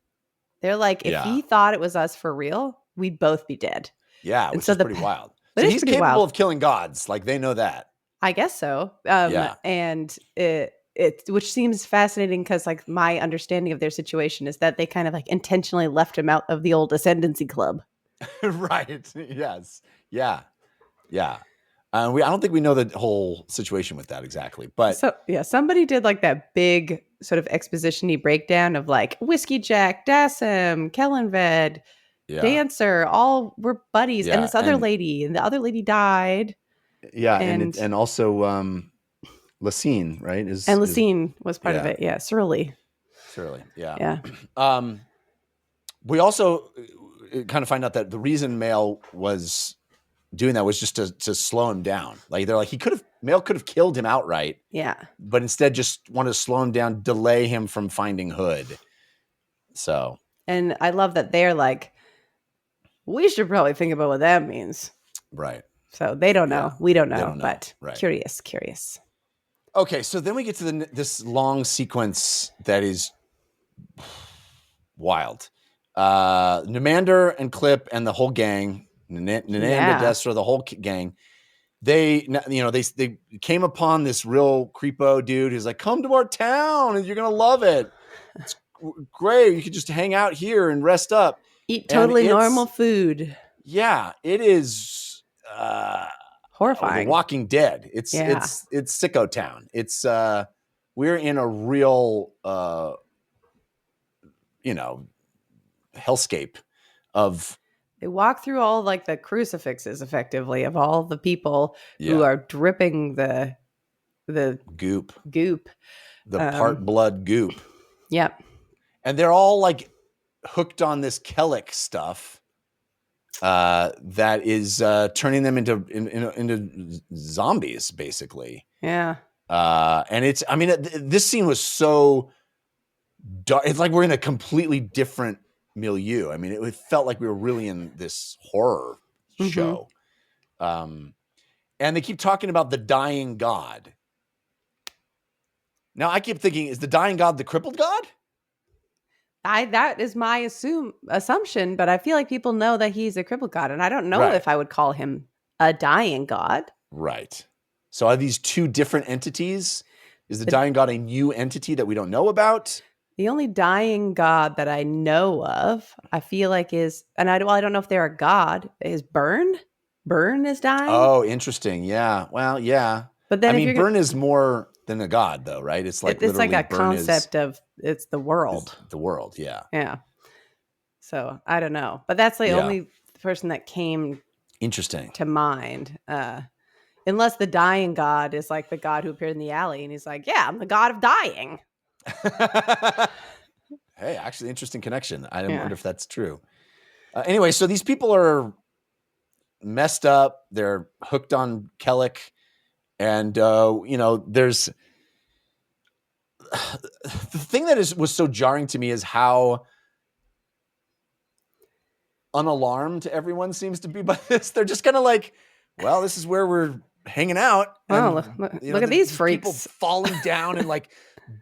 They're like, if he thought it was us for real, we'd both be dead. Yeah, which is pretty wild. So he's capable wild. of killing gods. Like, they know that. I guess so. Yeah. And which seems fascinating because like my understanding of their situation is that they kind of like intentionally left him out of the old ascendancy club. Right. Yes. Yeah. Yeah. I don't think we know the whole situation with that exactly, but so yeah, somebody did like that big sort of exposition-y breakdown of like Whiskey Jack, Dassam, Kellenved, Dancer, all were buddies, and this other lady, and the other lady died. Yeah, and also Lacine, right? And Lacine was part of it. Yeah, Surly. Yeah. We also kind of find out that the reason Male was doing that was just to slow him down. Like they're like Male could have killed him outright. Yeah. But instead just wanted to slow him down, delay him from finding Hood. So. And I love that they're like, we should probably think about what that means. Right. So they don't know. We don't know. Don't know. But right. Curious. Okay, so then we get to this long sequence that is wild. Namander and Clip and the whole gang, Nanander, Destra, the whole gang, they came upon this real creepo dude who's like, come to our town and you're going to love it. It's great. You can just hang out here and rest up. Eat totally normal food. Yeah, it is horrifying. The Walking Dead. It's Sicko Town. It's we're in a real hellscape of. They walk through all like the crucifixes effectively of all the people who are dripping the goop, the part blood goop. Yep. And they're all like hooked on this Kellic stuff that is turning them into zombies, basically. Yeah. And this scene was so dark. It's like we're in a completely different milieu. I mean, it felt like we were really in this horror show. And they keep talking about the dying god. Now I keep thinking, is the dying god the crippled god? That is my assumption, but I feel like people know that he's a crippled god, and I don't know if I would call him a dying god. Right. So are these two different entities? Is the dying god a new entity that we don't know about? The only dying god that I know of, I feel like is, and I don't know if they're a god, is Burn. Burn is dying. Oh, interesting. Yeah. Well, yeah. But then Burn is more than a god, though, right? It's like it's like a concept of it's the world. The world, yeah. Yeah. So I don't know, but that's the only person that came to mind. Unless the dying god is like the god who appeared in the alley, and he's like, "Yeah, I'm the god of dying." Hey, actually, interesting connection. I wonder if that's true. Anyway, so these people are messed up. They're hooked on Kellic. And, there's the thing that was so jarring to me is how unalarmed everyone seems to be by this. They're just kind of like, well, this is where we're hanging out. Oh, look at these freaks. People falling down and like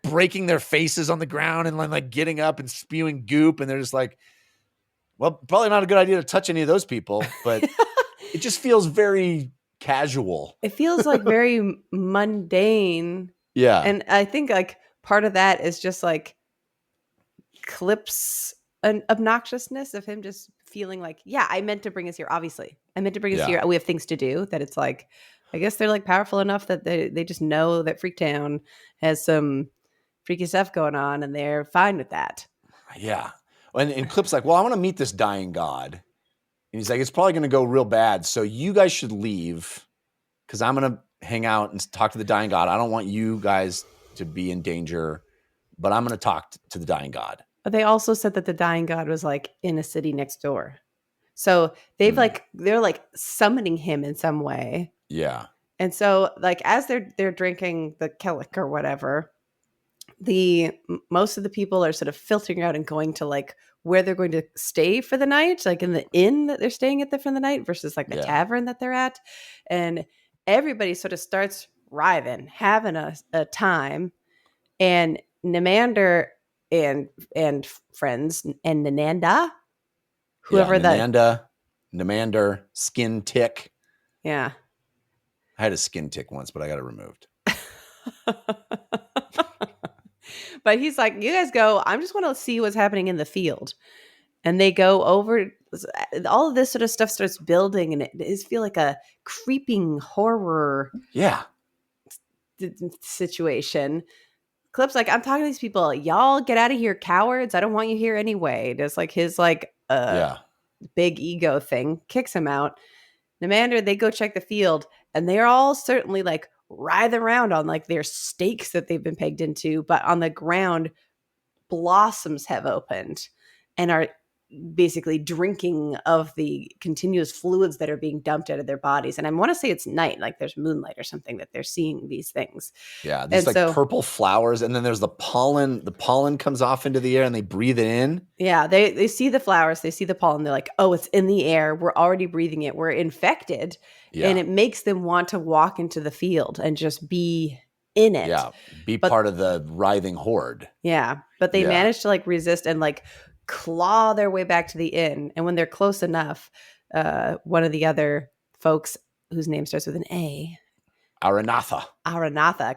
breaking their faces on the ground and like getting up and spewing goop. And they're just like, well, probably not a good idea to touch any of those people, but it just feels very casual. It feels like very mundane. Yeah. And I think like part of that is just like Clip's an obnoxiousness of him just feeling like, yeah, I meant to bring us here. Obviously, I meant to bring us here. We have things to do. That it's like, I guess they're like powerful enough that they just know that Freaktown has some freaky stuff going on, and they're fine with that. Yeah. And Clip's like, well, I want to meet this dying god. And he's like, it's probably going to go real bad. So you guys should leave because I'm going to hang out and talk to the dying god. I don't want you guys to be in danger, but I'm going to talk to the dying god. But they also said that the dying god was like in a city next door. So they've they're like summoning him in some way. Yeah. And so like as they're drinking the kellic or whatever, most of the people are sort of filtering out and going to like where they're going to stay for the night, like in the inn that they're staying at for the night versus like the tavern that they're at. And everybody sort of starts writhing, having a time. And Namander and friends and Nananda, whoever Namander, skin tick. Yeah. I had a skin tick once, but I got it removed. But he's like, you guys go. I just want to see what's happening in the field. And they go over. All of this sort of stuff starts building, and it is feel like a creeping horror. Yeah. Situation. Clip's like, I'm talking to these people. Y'all get out of here, cowards. I don't want you here anyway. Just like his big ego thing kicks him out. Namander, they go check the field, and they're all certainly like writhe around on like their stakes that they've been pegged into, but on the ground, blossoms have opened and are basically drinking of the continuous fluids that are being dumped out of their bodies. And I want to say it's night, like there's moonlight or something that they're seeing these things. Yeah, these purple flowers, and then there's the pollen. The pollen comes off into the air, and they breathe it in. Yeah, they see the flowers, they see the pollen. They're like, oh, it's in the air. We're already breathing it. We're infected. Yeah. And it makes them want to walk into the field and just be in it. Yeah, be part of the writhing horde. Yeah, but they manage to like resist and like claw their way back to the inn. And when they're close enough, one of the other folks whose name starts with an A, Aranatha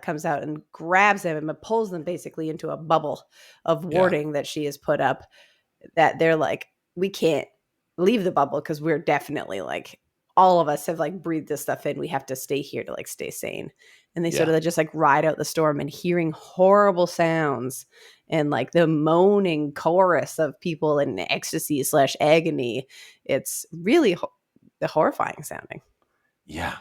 comes out and grabs them and pulls them basically into a bubble of warding that she has put up, that they're like, we can't leave the bubble because we're definitely like, all of us have like breathed this stuff in. We have to stay here to like stay sane. And they sort of just like ride out the storm, and hearing horrible sounds and like the moaning chorus of people in ecstasy / agony. It's really horrifying sounding. Yeah.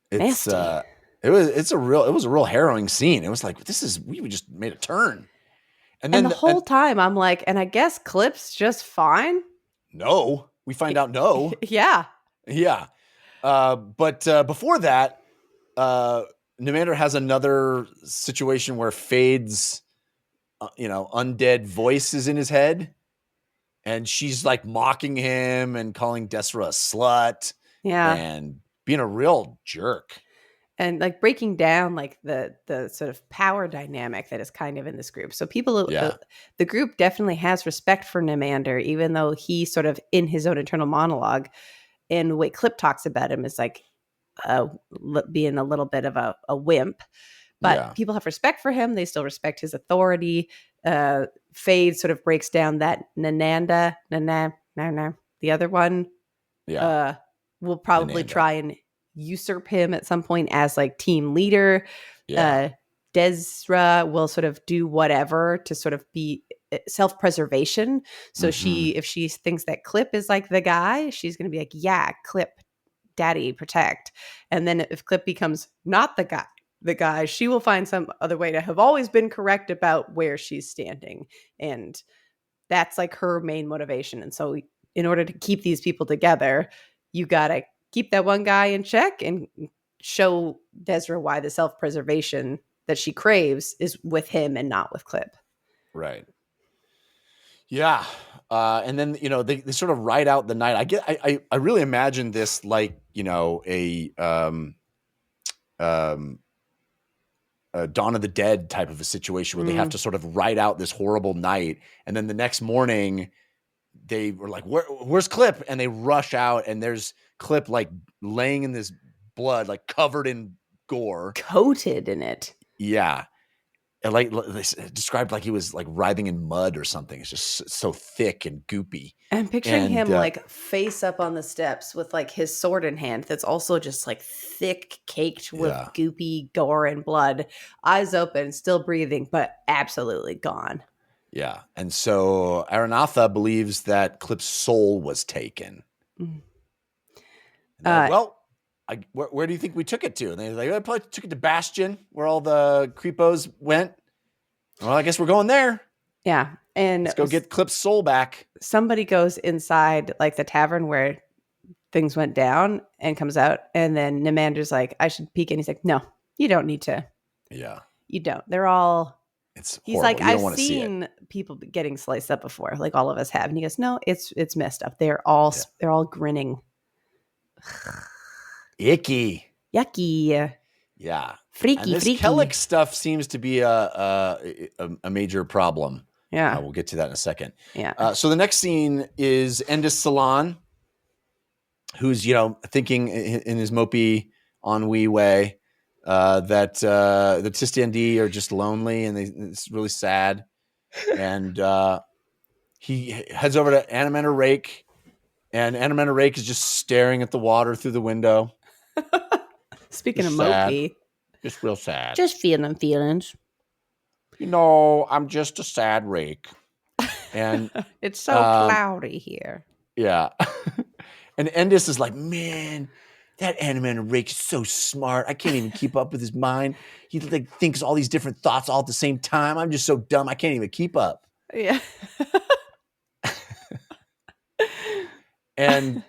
It's it was a real harrowing scene. It was like, we just made a turn. And then the whole time I'm like, and I guess Clip's just fine. No, we find out no. Yeah. Yeah. But before that, Namander has another situation where Fade's, undead voice is in his head, and she's like mocking him and calling Desra a slut. Yeah. And being a real jerk. And like breaking down like the sort of power dynamic that is kind of in this group. So the group definitely has respect for Namander, even though he sort of in his own internal monologue, and the way Clip talks about him is like being a little bit of a wimp. But people have respect for him. They still respect his authority. Fade sort of breaks down that the other one will probably try and usurp him at some point as like team leader. Desra will sort of do whatever to sort of be self-preservation. So if she thinks that Clip is like the guy, she's going to be like, yeah, Clip, daddy, protect. And then if Clip becomes not the guy, she will find some other way to have always been correct about where she's standing. And that's like her main motivation. And so in order to keep these people together, you got to keep that one guy in check and show Desra why the self-preservation that she craves is with him and not with Clip. Right. Yeah. And then, they sort of ride out the night. I really imagine this like, a Dawn of the Dead type of a situation where they have to sort of ride out this horrible night. And then the next morning they were like, where's Clip? And they rush out, and there's Clip like laying in this blood, like covered in gore. Coated in it. Yeah. And like they described like he was like writhing in mud or something. It's just so thick and goopy. I'm picturing him like face up on the steps with like his sword in hand. That's also just like thick, caked with goopy gore and blood. Eyes open, still breathing, but absolutely gone. Yeah. And so Aranatha believes that Clip's soul was taken. Mm. Well, where do you think we took it to? And they're like, I probably took it to Bastion, where all the creepos went. Well, I guess we're going there. Yeah. And let's go get Clip's soul back. Somebody goes inside like the tavern where things went down and comes out. And then Nimander's like, I should peek. And he's like, no, you don't need to. Yeah. You don't. They're all. It's he's horrible. like, I've seen people getting sliced up before, like all of us have. And he goes, no, it's messed up. They're all grinning. Icky. Yucky. Yeah. Freaky, and this freaky. Kellic stuff seems to be a major problem. Yeah. We'll get to that in a second. Yeah. So the next scene is Endis Salon, who's, thinking in his mopey, ennui way that the Tistandi are just lonely and it's really sad. And he heads over to Animator Rake, and Animator Rake is just staring at the water through the window. Speaking just of sad. mopey. Just real sad. Just feeling feelings. I'm just a sad rake. And it's so cloudy here. Yeah. And Endis is like, man, that Animator Rake is so smart. I can't even keep up with his mind. He thinks all these different thoughts all at the same time. I'm just so dumb. I can't even keep up. Yeah. And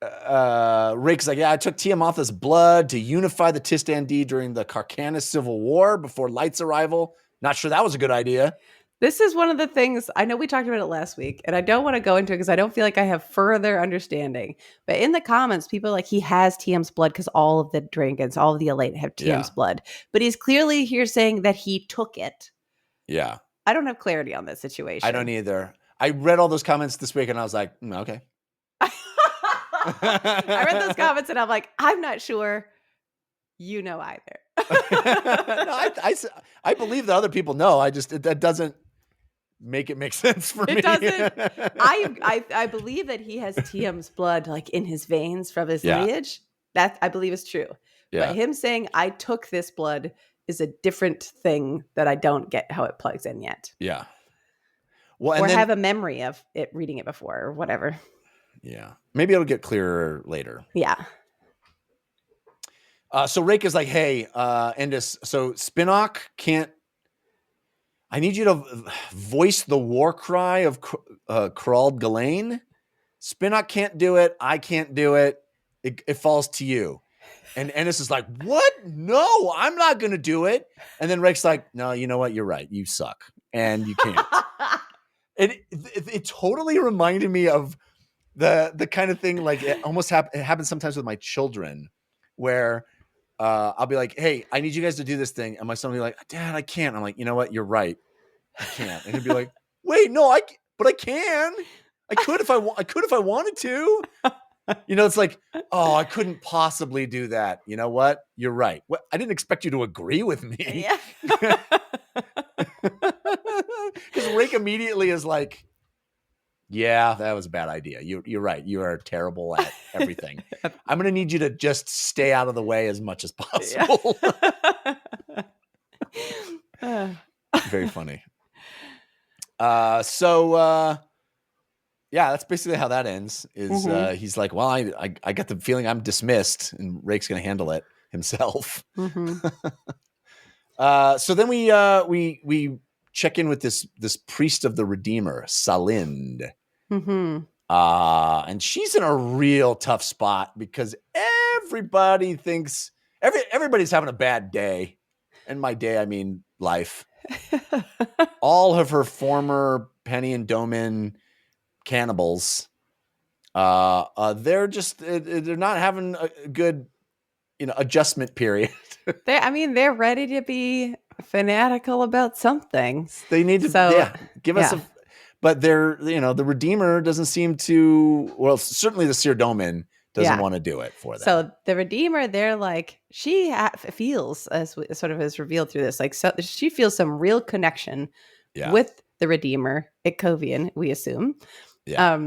Rake's like, yeah, I took Tiamatha's blood to unify the Tistandi during the Carcanis Civil War before Light's arrival. Not sure that was a good idea. This is one of the things, I know we talked about it last week, and I don't want to go into it because I don't feel like I have further understanding. But in the comments, people are like, he has TM's blood because all of the dragons, all of the Elite have TM's blood. But he's clearly here saying that he took it. Yeah. I don't have clarity on that situation. I don't either. I read all those comments this week and I was like, okay. I read those comments and I'm like, I'm not sure you know either. No, I believe that other people know. That doesn't make it make sense for me. It doesn't. I believe that he has TM's blood like in his veins from his lineage. That I believe is true. Yeah. But him saying I took this blood is a different thing that I don't get how it plugs in yet. Yeah. Well, or have a memory of it reading it before or whatever. Yeah. Maybe it'll get clearer later. Yeah. So Rake is like, hey, Endis, so Spinock can't. I need you to voice the war cry of Crawled Ghislaine. Spinock can't do it. I can't do it. It falls to you. And Endis is like, what? No, I'm not going to do it. And then Rake's like, no, you know what? You're right. You suck. And you can't. It totally reminded me of the kind of thing like it almost it happens sometimes with my children where I'll be like, hey, I need you guys to do this thing. And my son will be like, Dad, I can't. I'm like, you know what? You're right. I can't. And he'll be like, wait, no, but I can. I could if I wanted to. It's like, oh, I couldn't possibly do that. You know what? You're right. What? I didn't expect you to agree with me. Yeah. Because Rake immediately is like, yeah, that was a bad idea. You're right. You are terrible at everything. I'm going to need you to just stay out of the way as much as possible. Very funny. Yeah, that's basically how that ends. Is he's like, well, I got the feeling I'm dismissed, and Rake's going to handle it himself. Mm-hmm. So then we check in with this priest of the Redeemer, Salind. Mm-hmm. And she's in a real tough spot because everybody thinks everybody's having a bad day. And by day, I mean life. All of her former Penny and Domin cannibals, they're not having a good, adjustment period. They're ready to be fanatical about something. They need to give us but they're, the Redeemer doesn't seem to, well, certainly the Seer Domin doesn't want to do it for them. So the Redeemer, they're like, she feels, as sort of is revealed through this, like, so she feels some real connection with the Redeemer, Ickovian, we assume. Yeah.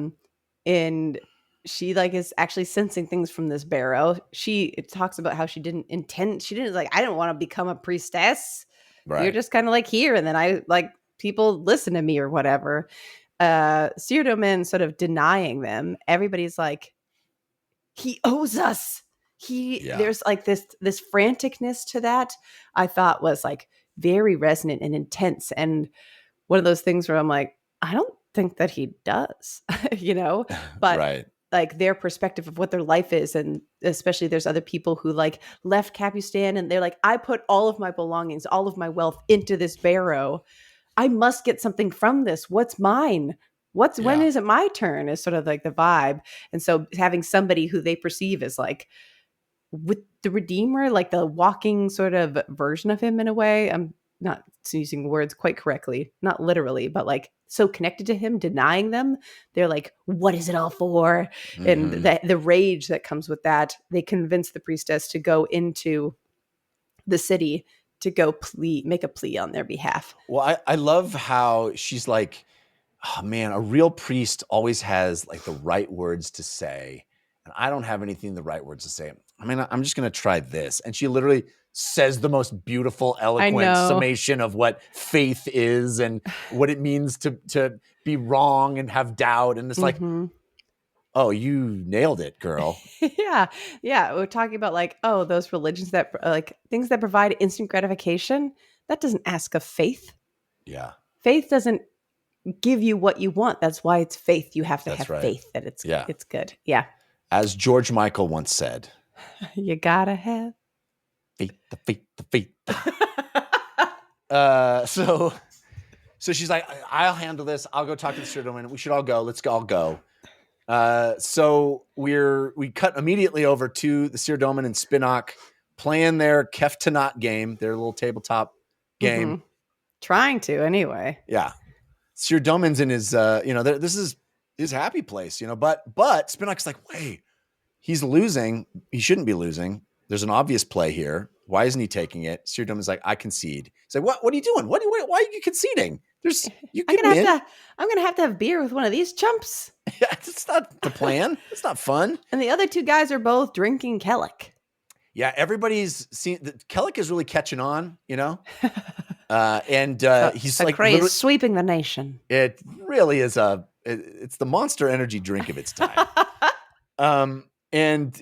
And she is actually sensing things from this barrow. She talks about how she didn't I didn't want to become a priestess. Right. You're just kind of here. And then people listen to me or whatever. Seer Domin sort of denying them. Everybody's like, he owes us. There's like this franticness to that I thought was like very resonant and intense, and one of those things where I'm like, I don't think that he does, but Right. like their perspective of what their life is. And especially there's other people who like left Capistan and they're like, I put all of my belongings, all of my wealth into this barrow. I must get something from this. What's mine? When is it my turn is sort of like the vibe. And so having somebody who they perceive as like with the Redeemer, like the walking sort of version of him in a way. I'm not using words quite correctly, not literally, but like so connected to him, denying them. They're like, what is it all for? And the rage that comes with that, they convince the priestess to go into the city to go make a plea on their behalf. Well, I love how she's like, oh man, a real priest always has like the right words to say. And I don't have anything the right words to say. I mean, I'm just going to try this. And she literally says the most beautiful, eloquent summation of what faith is and what it means to be wrong and have doubt. And it's like, oh, you nailed it, girl. Yeah. We're talking about like, oh, those religions that like things that provide instant gratification. That doesn't ask of faith. Yeah. Faith doesn't give you what you want. That's why it's faith. You have to have faith that it's good. Yeah. As George Michael once said, you gotta have faith. So she's like, I'll handle this. I'll go talk to the Seerdomen. We should all go. Let's all go. So we cut immediately over to the Seerdomen and Spinnock playing their Keftanat game, their little tabletop game. Trying to anyway. Yeah. Seerdomen's in his, this is his happy place, but Spinnock's like, wait, he's losing. He shouldn't be losing. There's an obvious play here. Why isn't he taking it? Seerdomen's like, I concede. He's like, what are you doing? Why are you conceding? I'm gonna have to have beer with one of these chumps. Yeah, it's not the plan. It's not fun. And the other two guys are both drinking Kellic. Yeah, everybody's seen that Kellic is really catching on, and he's like craze sweeping the nation. It really is it's the Monster Energy drink of its time. And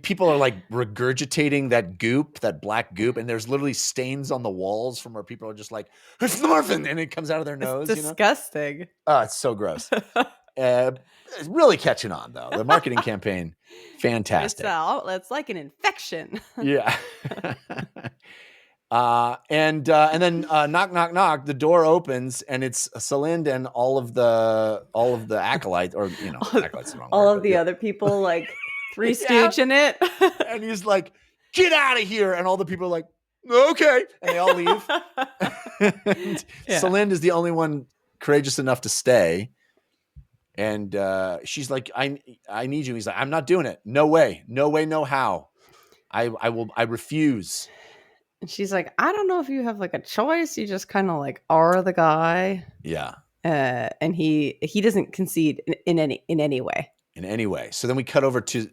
people are like regurgitating that black goop, and there's literally stains on the walls from where people are just like, it's Northern, and it comes out of their nose. It's disgusting. Oh, it's so gross. It's really catching on though. The marketing campaign, fantastic. It's like an infection. Yeah. And then knock, knock, knock. The door opens, and it's Celind and all of the acolytes, or acolytes. All of the other people like. Three Stooge in it. And he's like, get out of here. And all the people are like, okay. And they all leave. Celind is the only one courageous enough to stay. And she's like, I need you. He's like, I'm not doing it. No way. No way, no how. I refuse. And she's like, I don't know if you have like a choice. You just kind of like are the guy. Yeah. And he doesn't concede in any way. In any way. So then we cut over to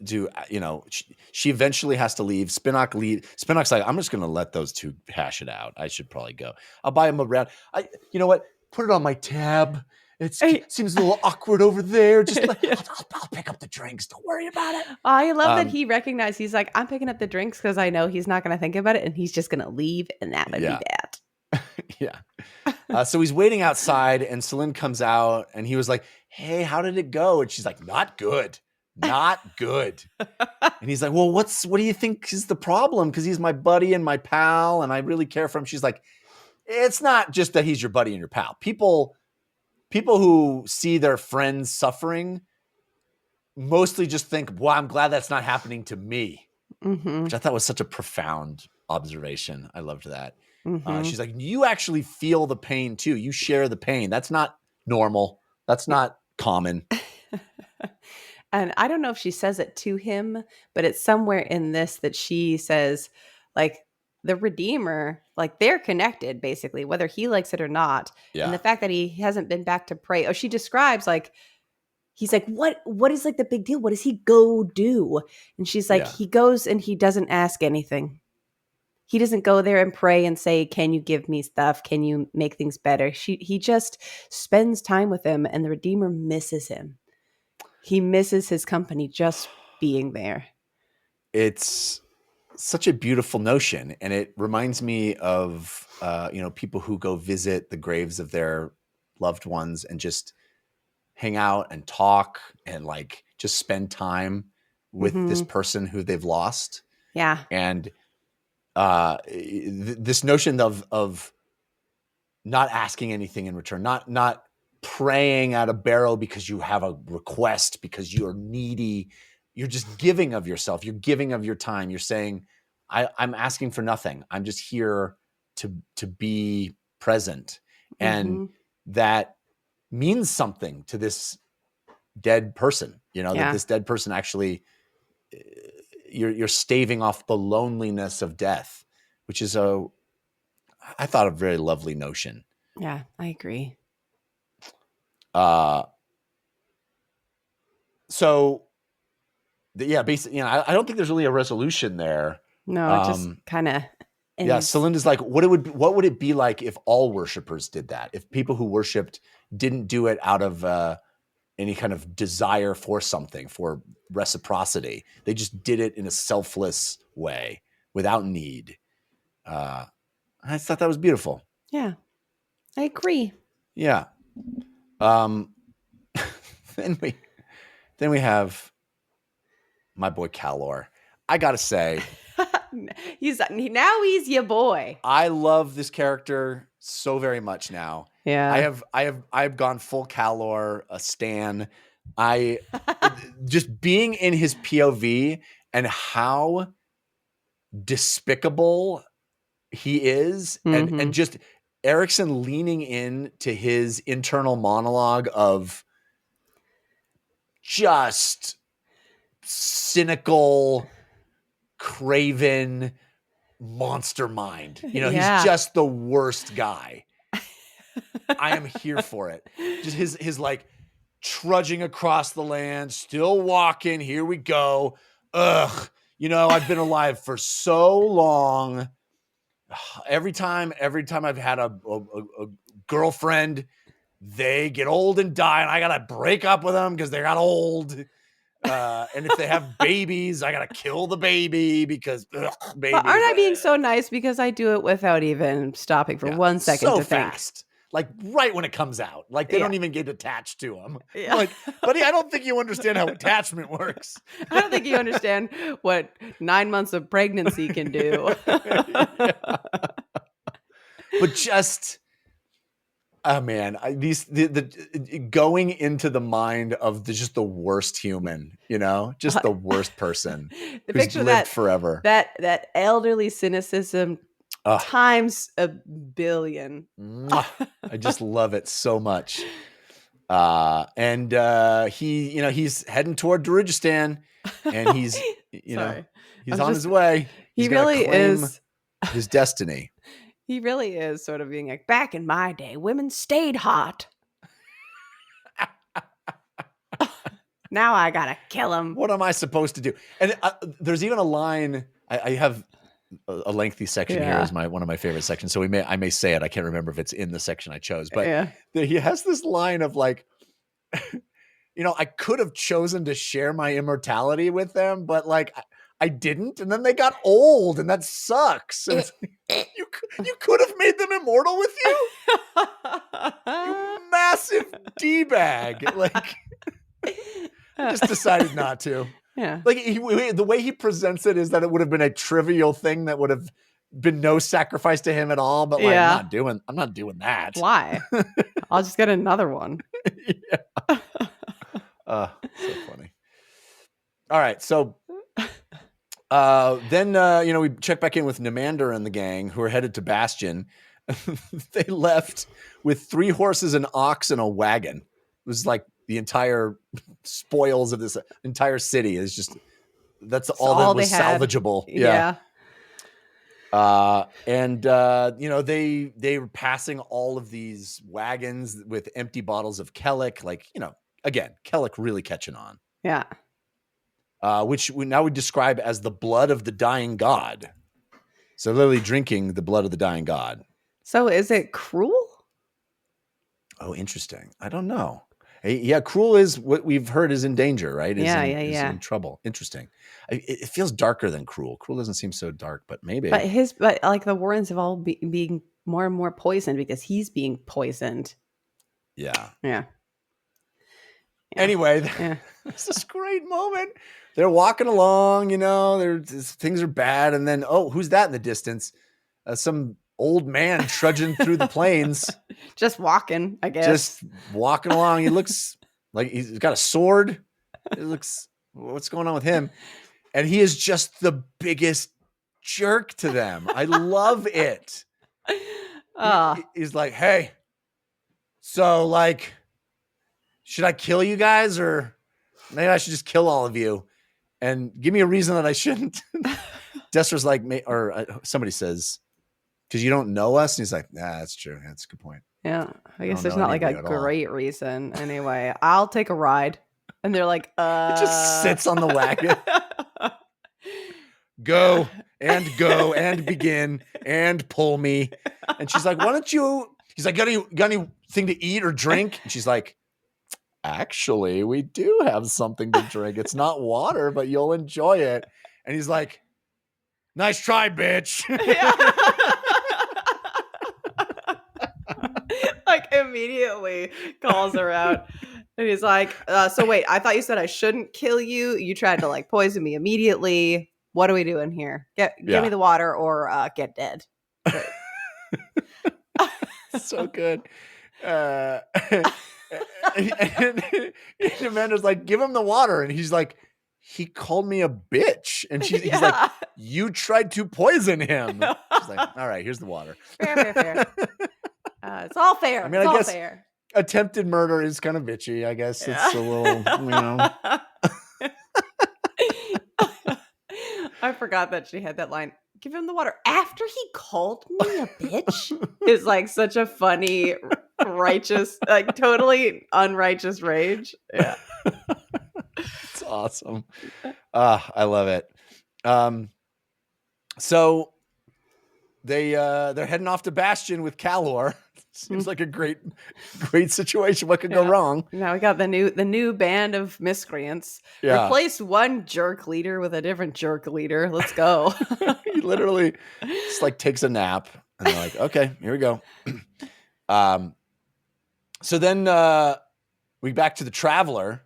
she eventually has to leave. Spinnock's like, I'm just going to let those two hash it out. I should probably go. I'll buy him a round. You know what? Put it on my tab. It seems a little awkward over there. Just I'll pick up the drinks. Don't worry about it. I love that he recognized. He's like, I'm picking up the drinks because I know he's not going to think about it, and he's just going to leave, and that would be that. Yeah. So he's waiting outside, and Celind comes out, and he was like, hey, how did it go? And she's like, not good. Not good. And he's like, well, what do you think is the problem? Because he's my buddy and my pal, and I really care for him. She's like, it's not just that he's your buddy and your pal. People who see their friends suffering mostly just think, well, I'm glad that's not happening to me. Which I thought was such a profound observation. I loved that. She's like, you actually feel the pain too. You share the pain. That's not normal. That's not common. And I don't know if she says it to him, but it's somewhere in this that she says, like, the Redeemer, like, they're connected, basically, whether he likes it or not. Yeah. And the fact that he hasn't been back to pray. Oh, she describes, like, he's like, what is, like, the big deal? What does he go do? And she's like, he goes and he doesn't ask anything. He doesn't go there and pray and say, can you give me stuff? Can you make things better? He just spends time with him, and the Redeemer misses him. He misses his company just being there. it's such a beautiful notion, and it reminds me of people who go visit the graves of their loved ones and just hang out and talk and like just spend time with this person who they've lost. Yeah. And this notion of not asking anything in return, not praying at a barrel because you have a request, because you're needy. You're just giving of yourself. You're giving of your time. You're saying, I'm asking for nothing. I'm just here to be present. And that means something to this dead person, that this dead person actually, you're staving off the loneliness of death, which is I thought a very lovely notion. Yeah, I agree. So basically, I don't think there's really a resolution there. No, it just kind of. Yeah, Celinda's like, what would it be like if all worshipers did that? If people who worshipped didn't do it out of any kind of desire for something, for reciprocity, they just did it in a selfless way without need. I thought that was beautiful. Yeah, I agree. Yeah. Then we have my boy Callor. I gotta say, he's your boy. I love this character so very much now. Yeah. I've gone full Callor, a stan. I just being in his POV and how despicable he is, and just Erikson leaning in to his internal monologue of just cynical, craven monster mind. He's just the worst guy. I am here for it. Just his like trudging across the land, still walking. Here we go. Ugh. I've been alive for so long. Every time I've had a girlfriend, they get old and die, and I gotta break up with them because they got old. And if they have babies, I gotta kill the baby because baby. But aren't I being so nice because I do it without even stopping for 1 second so to fast. Think. Like right when it comes out, like they don't even get attached to them. Yeah. Like, buddy, I don't think you understand how attachment works. I don't think you understand what 9 months of pregnancy can do. But just, oh man, the going into the mind of just the worst human, just the worst person The who's picture lived that forever. That elderly cynicism times a billion. I just love it so much. And he's heading toward Darugistan, and he's on his way. He really is his destiny. He really is sort of being like, back in my day, women stayed hot. Now I gotta kill him. What am I supposed to do? And there's even a line. I have a lengthy section here as one of my favorite sections. So I may say it. I can't remember if it's in the section I chose, but he has this line of like, I could have chosen to share my immortality with them, but like I didn't, and then they got old, and that sucks. And you could have made them immortal with you, you massive d-bag. Like, I just decided not to. Yeah, like the way he presents it is that it would have been a trivial thing that would have been no sacrifice to him at all. But like, I'm not doing that. Why? I'll just get another one. So funny. All right, so. Then we check back in with Namander and the gang who are headed to Bastion. They left with 3 horses, an ox, and a wagon. It was like the entire spoils of this entire city. Is just that's all that was salvageable. Yeah. And they were passing all of these wagons with empty bottles of Kellic. Like, again, Kellic really catching on. Yeah. Which we now would describe as the blood of the dying god. So literally drinking the blood of the dying god. So is it cruel? Oh, interesting. I don't know. Yeah, Cruel is what we've heard is in danger, right? Is Yeah, is in trouble. Interesting. It feels darker than Cruel. Cruel doesn't seem so dark, but maybe. But like the Warrens have all being more and more poisoned because he's being poisoned. Yeah. Yeah. Anyway, Yeah. it's this great moment. They're walking along, things are bad, and then who's that in the distance? Some old man trudging through the plains. Just walking, I guess. Just walking along. He looks like he's got a sword. What's going on with him? And he is just the biggest jerk to them. I love it. He's like, hey, so like, should I kill you guys, or maybe I should just kill all of you and give me a reason that I shouldn't? Desra's like, somebody says, because you don't know us. And he's like, nah, that's true. That's a good point. Yeah. I guess there's not like a great reason. Anyway, I'll take a ride. And they're like, It just sits on the wagon. Go and begin and pull me. And she's like, why don't you? He's like, got anything to eat or drink? And she's like, actually, we do have something to drink. It's not water, but you'll enjoy it. And he's like, nice try, bitch. Like immediately calls her out. And he's like, so wait, I thought you said I shouldn't kill you. You tried to like poison me immediately. What are we doing here? Give me the water or get dead. So good. And Amanda's like, give him the water. And he's like, he called me a bitch. And he's like, you tried to poison him. She's like, all right, here's the water. Fair. It's all fair. I mean, I guess fair. Attempted murder is kind of bitchy. I guess it's a little, I forgot that she had that line. Give him the water after he called me a bitch. Is like such a funny, righteous, like totally unrighteous rage. Yeah. It's awesome. I love it. So they're heading off to Bastion with Callor. Seems like a great situation. What could go wrong? Now we got the new band of miscreants. Yeah. Replace one jerk leader with a different jerk leader. Let's go. He literally just like takes a nap, and they're like, okay, here we go. So then we back to the traveler,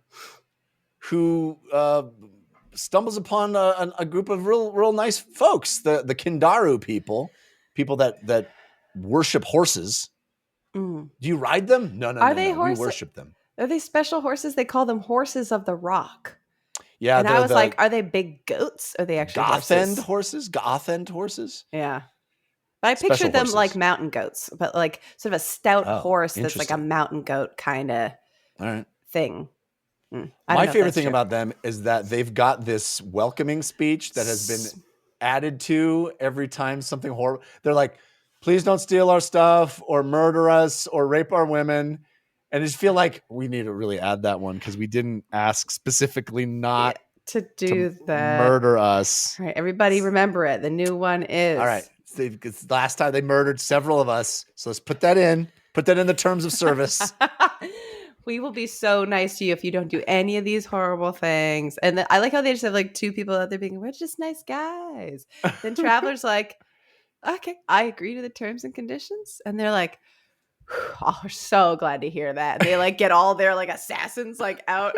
who stumbles upon a group of real nice folks, the Kindaru people that worship horses. Do you ride them? No. Are they horses? We worship them. Are they special horses? They call them horses of the rock. Yeah, and I was like, are they big goats? Or are they actually horses? Goth-end horses? Yeah. But I pictured them like mountain goats, but like sort of a stout horse that's like a mountain goat kind of thing. My favorite thing about them is that they've got this welcoming speech that has been added to every time something horrible. They're like, please don't steal our stuff or murder us or rape our women. And I just feel like we need to really add that one because we didn't ask specifically not to that. Murder us. All right, everybody remember it. The new one is. All right. It's last time they murdered several of us. So let's put that in. Put that in the terms of service. We will be so nice to you if you don't do any of these horrible things. And I like how they just have like two people out there being, we're just nice guys. Then Traveler's like, okay, I agree to the terms and conditions. And they're like, oh, we're so glad to hear that. And they like get all their like assassins like out.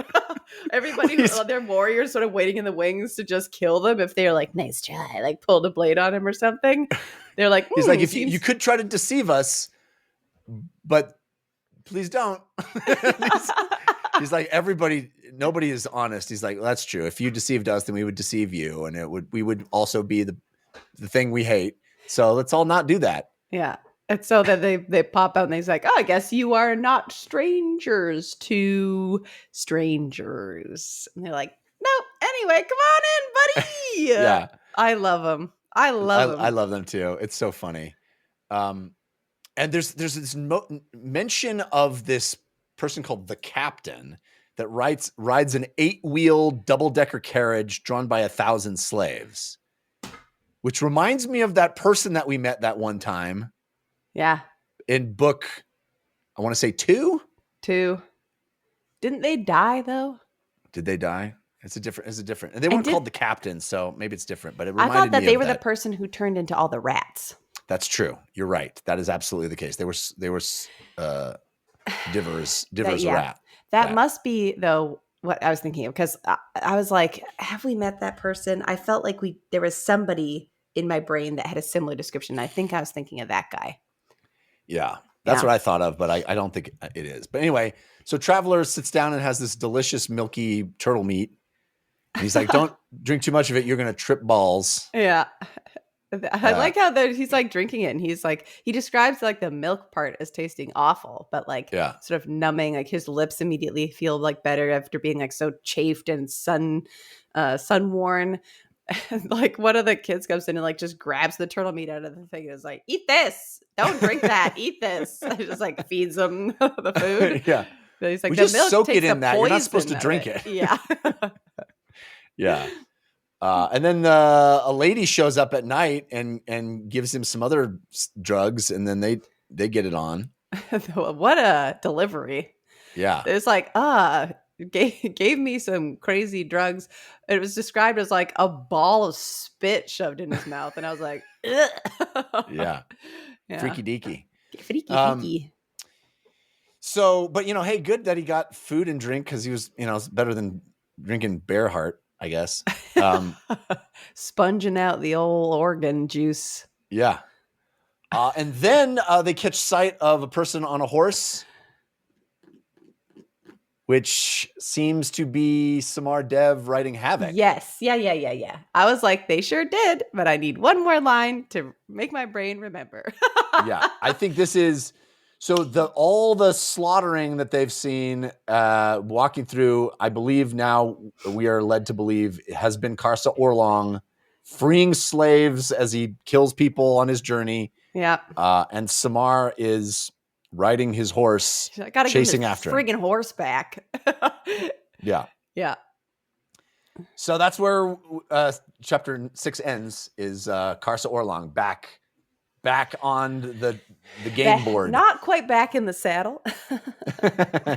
Everybody, their warriors sort of waiting in the wings to just kill them if they're like, nice try, like pulled a blade on him or something. They're like, he's like, if you could try to deceive us, but please don't. He's like, nobody is honest. He's like, well, that's true. If you deceived us, then we would deceive you. And we would also be the thing we hate. So let's all not do that. Yeah. And so then they pop out and he's like, oh, I guess you are not strangers to strangers. And they're like, no, anyway, come on in, buddy. Yeah. I love them. I love them too. It's so funny. And there's this mention of this person called the Captain that rides an 8-wheel double-decker carriage drawn by 1,000 slaves, which reminds me of that person that we met that one time. Yeah. In book, I want to say 2. 2. Didn't they die though? Did they die? It's a different. And they weren't called the captain, so maybe it's different. But it I reminded thought that me they of were the that. person who turned into all the rats. That's true. You're right. That is absolutely the case. They were Diver's rat. That must be though what I was thinking of, because I was like, have we met that person? I felt like there was somebody in my brain that had a similar description. I think I was thinking of that guy. Yeah, that's what I thought of, but I don't think it is. But anyway, so Traveler sits down and has this delicious milky turtle meat. And he's like, don't drink too much of it. You're going to trip balls. Yeah. I like how he's like drinking it, and he's like, he describes like the milk part as tasting awful, but like sort of numbing, like his lips immediately feel like better after being like so chafed and sun worn. Like one of the kids comes in and like just grabs the turtle meat out of the thing and is like, eat this, don't drink that, eat this. I just like feeds him the food. Yeah. But he's like, we the just milk soak takes it in the that. You're not supposed poison to drink it. Yeah. Yeah. And then a lady shows up at night and gives him some other drugs, and then they get it on. What a delivery. Yeah. It's like, gave me some crazy drugs. It was described as like a ball of spit shoved in his mouth. And I was like, yeah. Freaky deaky. Freaky. So, but hey, good that he got food and drink, because he was, it's better than drinking bear heart, I guess. Sponging out the old organ juice. Yeah. And then they catch sight of a person on a horse, which seems to be Samar Dev writing Havoc. Yes. Yeah. I was like, they sure did, but I need one more line to make my brain remember. Yeah. I think this is... So all the slaughtering that they've seen walking through, I believe now we are led to believe, has been Karsa Orlong freeing slaves as he kills people on his journey. Yeah. And Samar is riding his horse, chasing after him. Friggin' horseback. Yeah. Yeah. So that's where chapter 6 ends, is Karsa Orlong back on the game board. Not quite back in the saddle.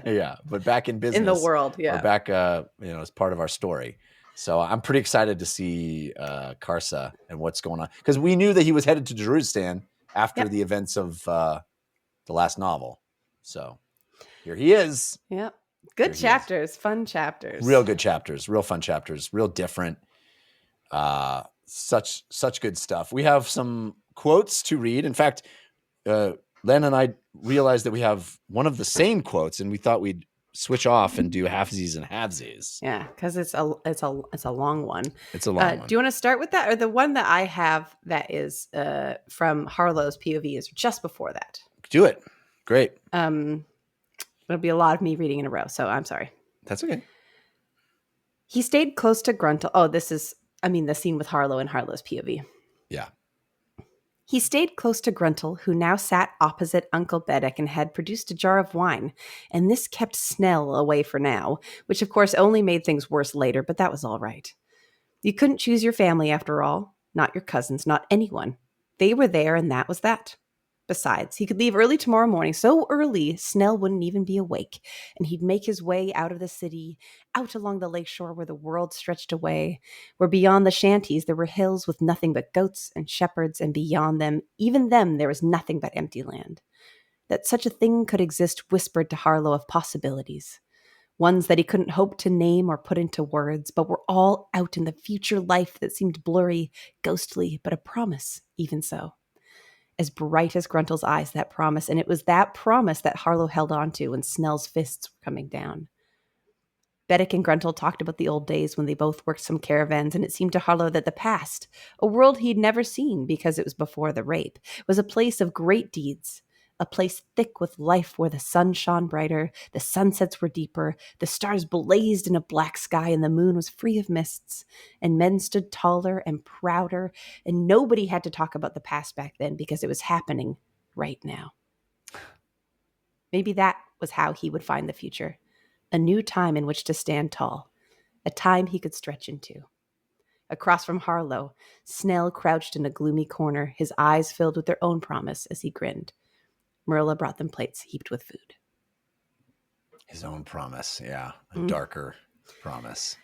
Yeah, but back in business. In the world, yeah. Or back, as part of our story. So I'm pretty excited to see Karsa and what's going on. Because we knew that he was headed to Darustan after the events of the last novel. So here he is. Yep. Good chapters. Fun chapters. Real good chapters. Real fun chapters. Real different. Such good stuff. We have some quotes to read. In fact, Lana and I realized that we have one of the same quotes, and we thought we'd switch off and do halfsies and halvesies. Yeah, because it's a long one. It's a long one. Do you want to start with that, or the one that I have that is from Harlo's POV is just before that? Do it. Great. It'll be a lot of me reading in a row, so I'm sorry. That's okay. He stayed close to Gruntle. Oh, the scene with Harlo and Harlo's POV. Yeah. He stayed close to Gruntle, who now sat opposite Uncle Bedek and had produced a jar of wine, and this kept Snell away for now, which of course only made things worse later, but that was all right. You couldn't choose your family after all, not your cousins, not anyone. They were there, and that was that. Besides, he could leave early tomorrow morning, so early Snell wouldn't even be awake, and he'd make his way out of the city, out along the lakeshore where the world stretched away, where beyond the shanties there were hills with nothing but goats and shepherds, and beyond them, even them, there was nothing but empty land. That such a thing could exist whispered to Harlo of possibilities, ones that he couldn't hope to name or put into words, but were all out in the future life that seemed blurry, ghostly, but a promise, even so. As bright as Gruntle's eyes, that promise, and it was that promise that Harlo held on to when Snell's fists were coming down. Bedek and Gruntle talked about the old days when they both worked some caravans, and it seemed to Harlo that the past, a world he'd never seen because it was before the rape, was a place of great deeds, a place thick with life where the sun shone brighter, the sunsets were deeper, the stars blazed in a black sky, and the moon was free of mists, and men stood taller and prouder, and nobody had to talk about the past back then because it was happening right now. Maybe that was how he would find the future, a new time in which to stand tall, a time he could stretch into. Across from Harlo, Snell crouched in a gloomy corner, his eyes filled with their own promise as he grinned. Marilla brought them plates heaped with food. His own promise. Yeah. A Mm. darker promise.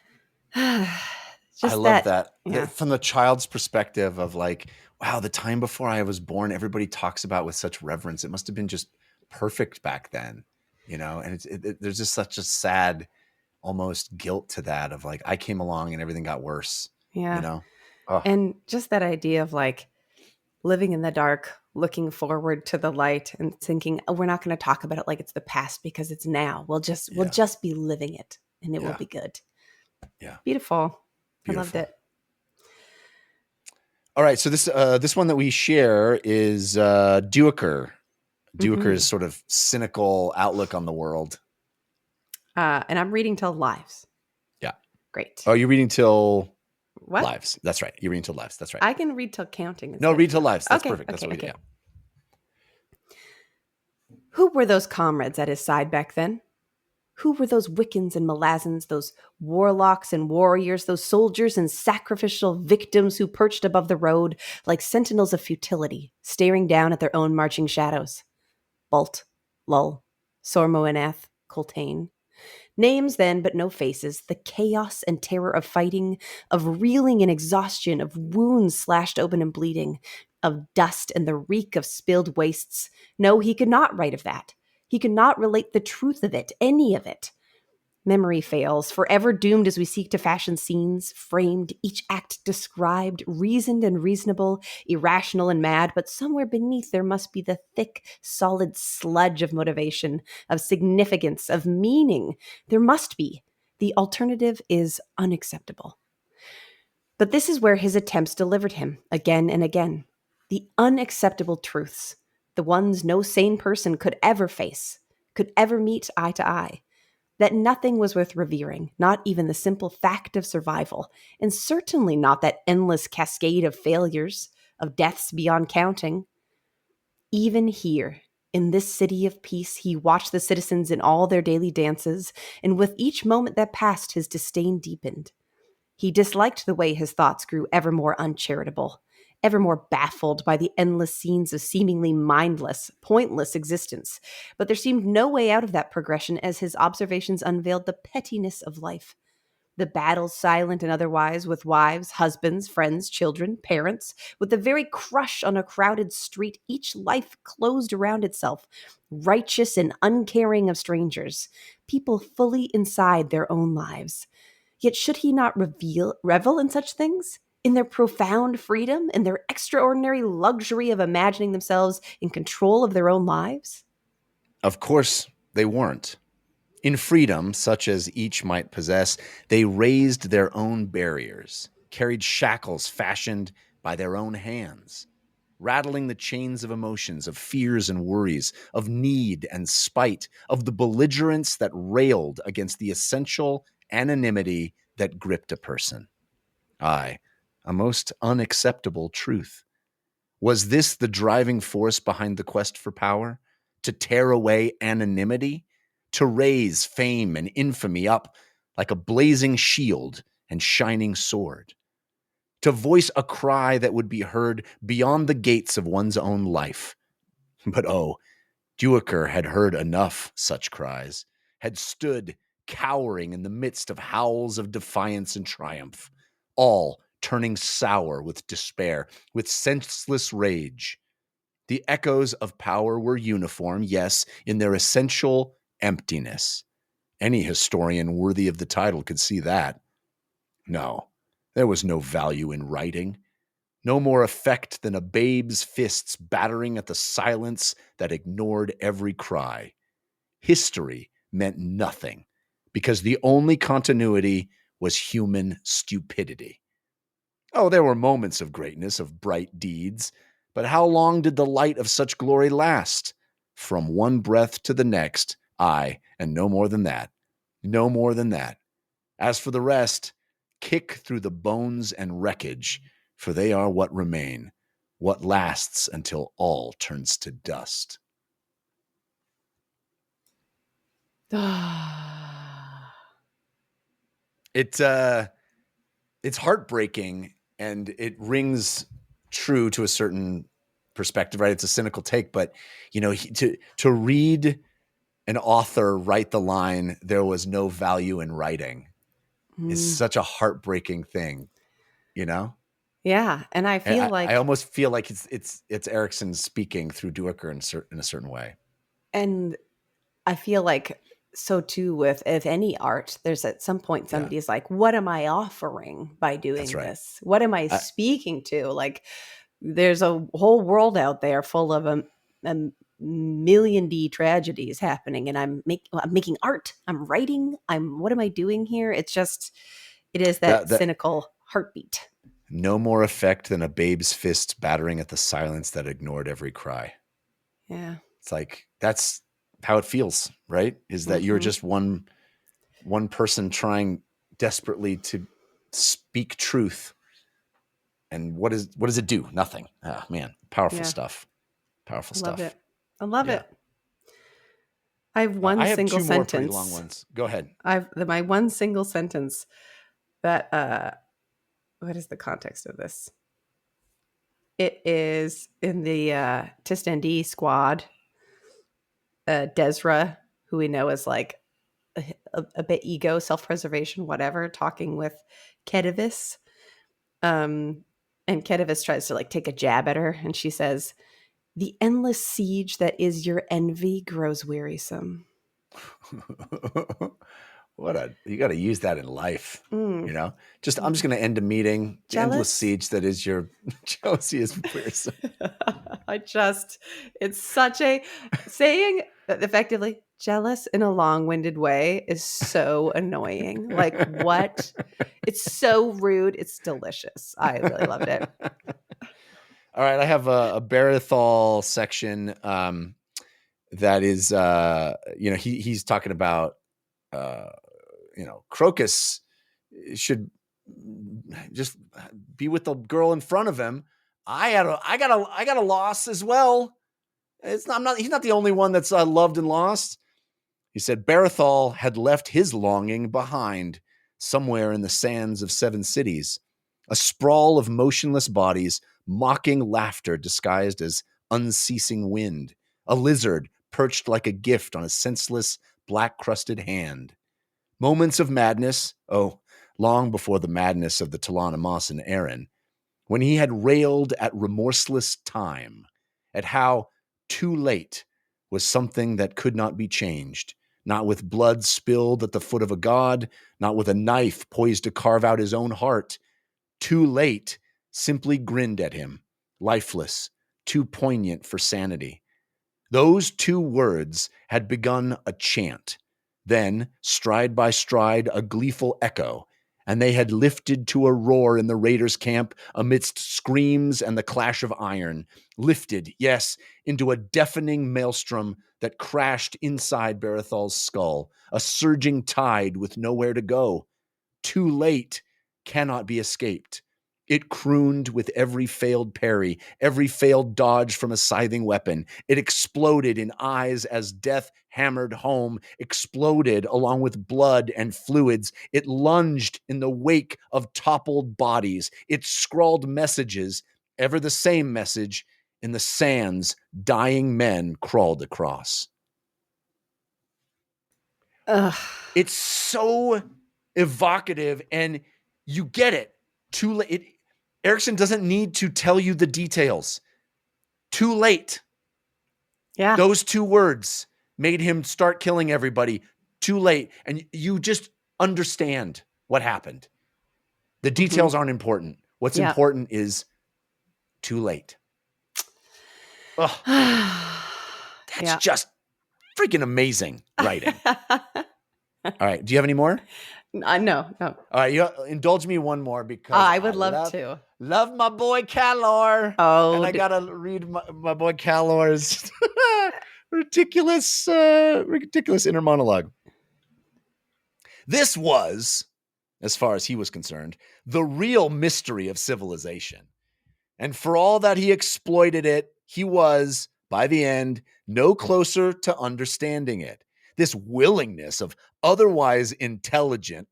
Just I love that. Yeah. from the child's perspective of like, wow, the time before I was born, everybody talks about with such reverence. It must have been just perfect back then, you know? And there's just such a sad, almost guilt to that of like, I came along and everything got worse, Yeah. you know? Oh, And just that idea of like living in the dark, looking forward to the light and thinking, oh, we're not going to talk about it like it's the past because it's now. We'll yeah. just be living it and it will Yeah. be good. Yeah. Beautiful. I loved Beautiful. it. All right. So this one that we share is Duiker. Duiker's sort of cynical outlook on the world. And I'm reading till lives. Yeah. Great. Oh, you're reading till What? lives. That's right. You're reading till lives. That's right. I can read till counting. No, instead read of till now. lives. That's Okay, perfect. That's okay, what we okay. do. Who were those comrades at his side back then? Who were those Wiccans and Malazans, those warlocks and warriors, those soldiers and sacrificial victims who perched above the road like sentinels of futility, staring down at their own marching shadows? Bult, Lull, Sormoanath, Coltane. Names then, but no faces, the chaos and terror of fighting, of reeling in exhaustion, of wounds slashed open and bleeding, of dust and the reek of spilled wastes. No, he could not write of that. He could not relate the truth of it, any of it. Memory fails, forever doomed as we seek to fashion scenes, framed, each act described, reasoned and reasonable, irrational and mad, but somewhere beneath there must be the thick, solid sludge of motivation, of significance, of meaning. There must be. The alternative is unacceptable. But this is where his attempts delivered him, again and again. The unacceptable truths, the ones no sane person could ever face, could ever meet eye to eye. That nothing was worth revering, not even the simple fact of survival, and certainly not that endless cascade of failures, of deaths beyond counting. Even here, in this city of peace, he watched the citizens in all their daily dances, and with each moment that passed, his disdain deepened. He disliked the way his thoughts grew ever more uncharitable, ever more baffled by the endless scenes of seemingly mindless, pointless existence. But there seemed no way out of that progression as his observations unveiled the pettiness of life. The battles, silent and otherwise, with wives, husbands, friends, children, parents, with the very crush on a crowded street, each life closed around itself, righteous and uncaring of strangers, people fully inside their own lives. Yet should he not revel in such things? In their profound freedom, in their extraordinary luxury of imagining themselves in control of their own lives? Of course, they weren't. In freedom, such as each might possess, they raised their own barriers, carried shackles fashioned by their own hands, rattling the chains of emotions, of fears and worries, of need and spite, of the belligerence that railed against the essential anonymity that gripped a person. Aye, a most unacceptable truth. Was this the driving force behind the quest for power? To tear away anonymity? To raise fame and infamy up like a blazing shield and shining sword? To voice a cry that would be heard beyond the gates of one's own life? But oh, Duiker had heard enough such cries, had stood cowering in the midst of howls of defiance and triumph, all turning sour with despair, with senseless rage. The echoes of power were uniform, yes, in their essential emptiness. Any historian worthy of the title could see that. No, there was no value in writing, no more effect than a babe's fists battering at the silence that ignored every cry. History meant nothing because the only continuity was human stupidity. Oh, there were moments of greatness, of bright deeds, but how long did the light of such glory last? From one breath to the next, aye, and no more than that. No more than that. As for the rest, kick through the bones and wreckage, for they are what remain, what lasts until all turns to dust. It's heartbreaking, and it rings true to a certain perspective, right? It's a cynical take, but you know, to read an author write the line, "There was no value in writing," is such a heartbreaking thing, you know? Yeah. And I feel I like, almost feel like it's Erikson speaking through Duiker in a certain way. and I feel like so too with if any art, there's at some point somebody's like, what am I offering by doing That's right. this? What am I speaking to? Like there's a whole world out there full of a million D tragedies happening, and I'm making art. I'm writing. What am I doing here? It's just, it is that cynical heartbeat. No more effect than a babe's fists battering at the silence that ignored every cry. Yeah. It's like, that's how it feels, right? Is that you're just one person trying desperately to speak truth. And what does it do? Nothing. Oh man, powerful stuff. Powerful stuff. I love it. I have one I have single two sentence. more pretty long ones. Go ahead. My one single sentence that what is the context of this? It is in the Tistendi squad. Desra, who we know is like a bit ego, self-preservation, whatever, talking with Kedivis. And Kedivis tries to like take a jab at her, and she says, "The endless siege that is your envy grows wearisome." You got to use that in life, you know. I'm just going to end a meeting. The endless siege that is your jealousy is wearisome. It's such a saying effectively jealous in a long-winded way is so annoying. Like what? It's so rude. It's delicious. I really loved it. All right, I have a Barathol section that is, he's talking about, Crokus should just be with the girl in front of him. I got a loss as well. He's not the only one that's loved and lost. He said Barathol had left his longing behind somewhere in the sands of 7 cities, a sprawl of motionless bodies, mocking laughter disguised as unceasing wind, a lizard perched like a gift on a senseless, black-crusted hand. Moments of madness, long before the madness of the Talana Moss and Aaron, when he had railed at remorseless time, at how too late was something that could not be changed, not with blood spilled at the foot of a god, not with a knife poised to carve out his own heart. Too late simply grinned at him, lifeless, too poignant for sanity. Those 2 words had begun a chant, then, stride by stride, a gleeful echo, and they had lifted to a roar in the raiders' camp amidst screams and the clash of iron, lifted, yes, into a deafening maelstrom that crashed inside Barathol's skull, a surging tide with nowhere to go. Too late cannot be escaped. It crooned with every failed parry, every failed dodge from a scything weapon. It exploded in eyes as death hammered home, exploded along with blood and fluids. It lunged in the wake of toppled bodies. It scrawled messages, ever the same message, in the sands dying men crawled across. It's so evocative, and you get it. Too late. Erikson doesn't need to tell you the details. Too late. Yeah. Those 2 words made him start killing everybody. Too late. And you just understand what happened. The details aren't important. What's important is too late. Oh, that's just freaking amazing writing. All right. Do you have any more? No. All right. You indulge me one more because I would love to. Love my boy Callor. Oh, and I got to read my boy Callor's ridiculous inner monologue. This was, as far as he was concerned, the real mystery of civilization. And for all that he exploited it, he was, by the end, no closer to understanding it. This willingness of otherwise intelligent,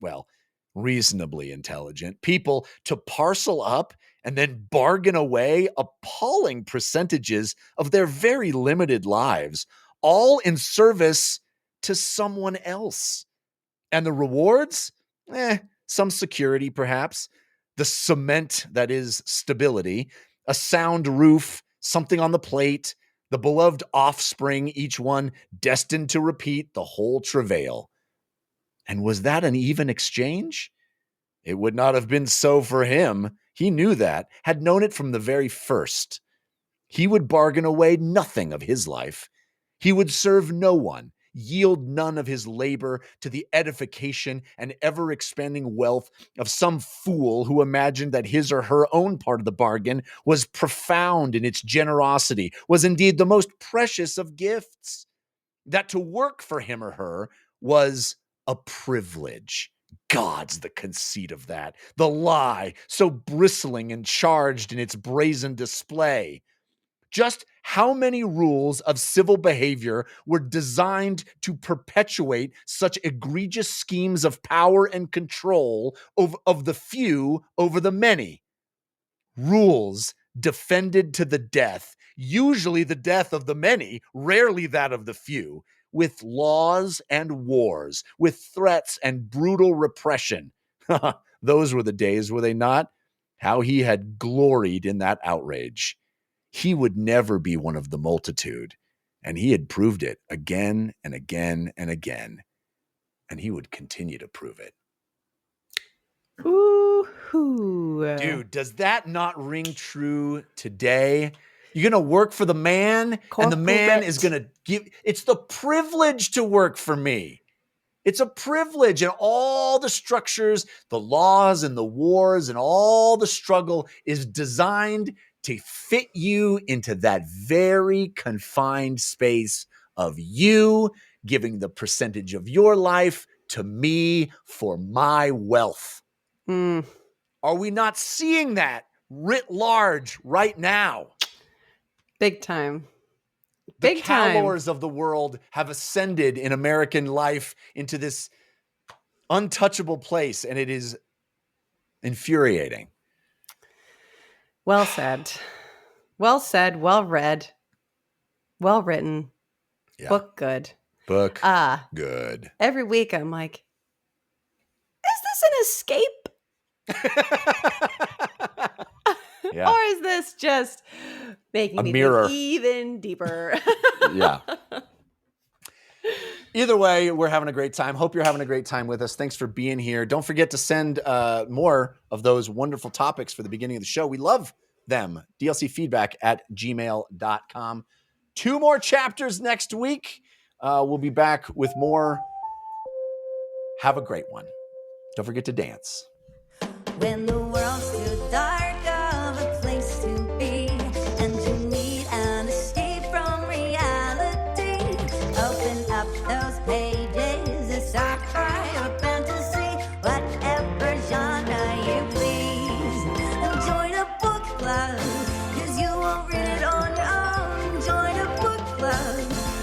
reasonably intelligent people to parcel up and then bargain away appalling percentages of their very limited lives, all in service to someone else. And the rewards? Some security, perhaps. The cement that is stability, a sound roof, something on the plate, the beloved offspring, each one destined to repeat the whole travail. And was that an even exchange? It would not have been so for him. He knew that, had known it from the very first. He would bargain away nothing of his life. He would serve no one, yield none of his labor to the edification and ever-expanding wealth of some fool who imagined that his or her own part of the bargain was profound in its generosity, was indeed the most precious of gifts, that to work for him or her was a privilege. God's the conceit of that, the lie, so bristling and charged in its brazen display. Just how many rules of civil behavior were designed to perpetuate such egregious schemes of power and control of the few over the many? Rules defended to the death, usually the death of the many, rarely that of the few, with laws and wars, with threats and brutal repression. Those were the days, were they not? How he had gloried in that outrage. He would never be one of the multitude, and he had proved it again and again and again, and he would continue to prove it. Ooh. Dude, does that not ring true today? You're going to work for the man, and the man is going to give... It's the privilege to work for me. It's a privilege, and all the structures, the laws and the wars and all the struggle is designed to fit you into that very confined space of you giving the percentage of your life to me for my wealth. Are we not seeing that writ large right now? Big time. The Callors of the world have ascended in American life into this untouchable place, and it is infuriating. Well said. Well said. Well read. Well written. Yeah. Book good. Book good. Every week I'm like, is this an escape? Yeah. Or is this just making me mirror. think even deeper? Yeah. Either way, we're having a great time. Hope you're having a great time with us. Thanks for being here. Don't forget to send more of those wonderful topics for the beginning of the show. We love them. dlcfeedback@gmail.com. 2 more chapters next week. We'll be back with more. Have a great one. Don't forget to dance. When the world's too dark of a place to be, and you need an escape from reality, open up those pages, it's sci-fi or fantasy, whatever genre you please. And join a book club, 'cause you won't read it on your own. Join a book club,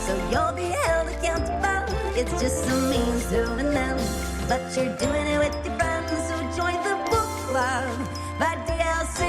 so you'll be held accountable. It's just a means to an end, but you're doing it with your friends, so join the Book Club by DLC.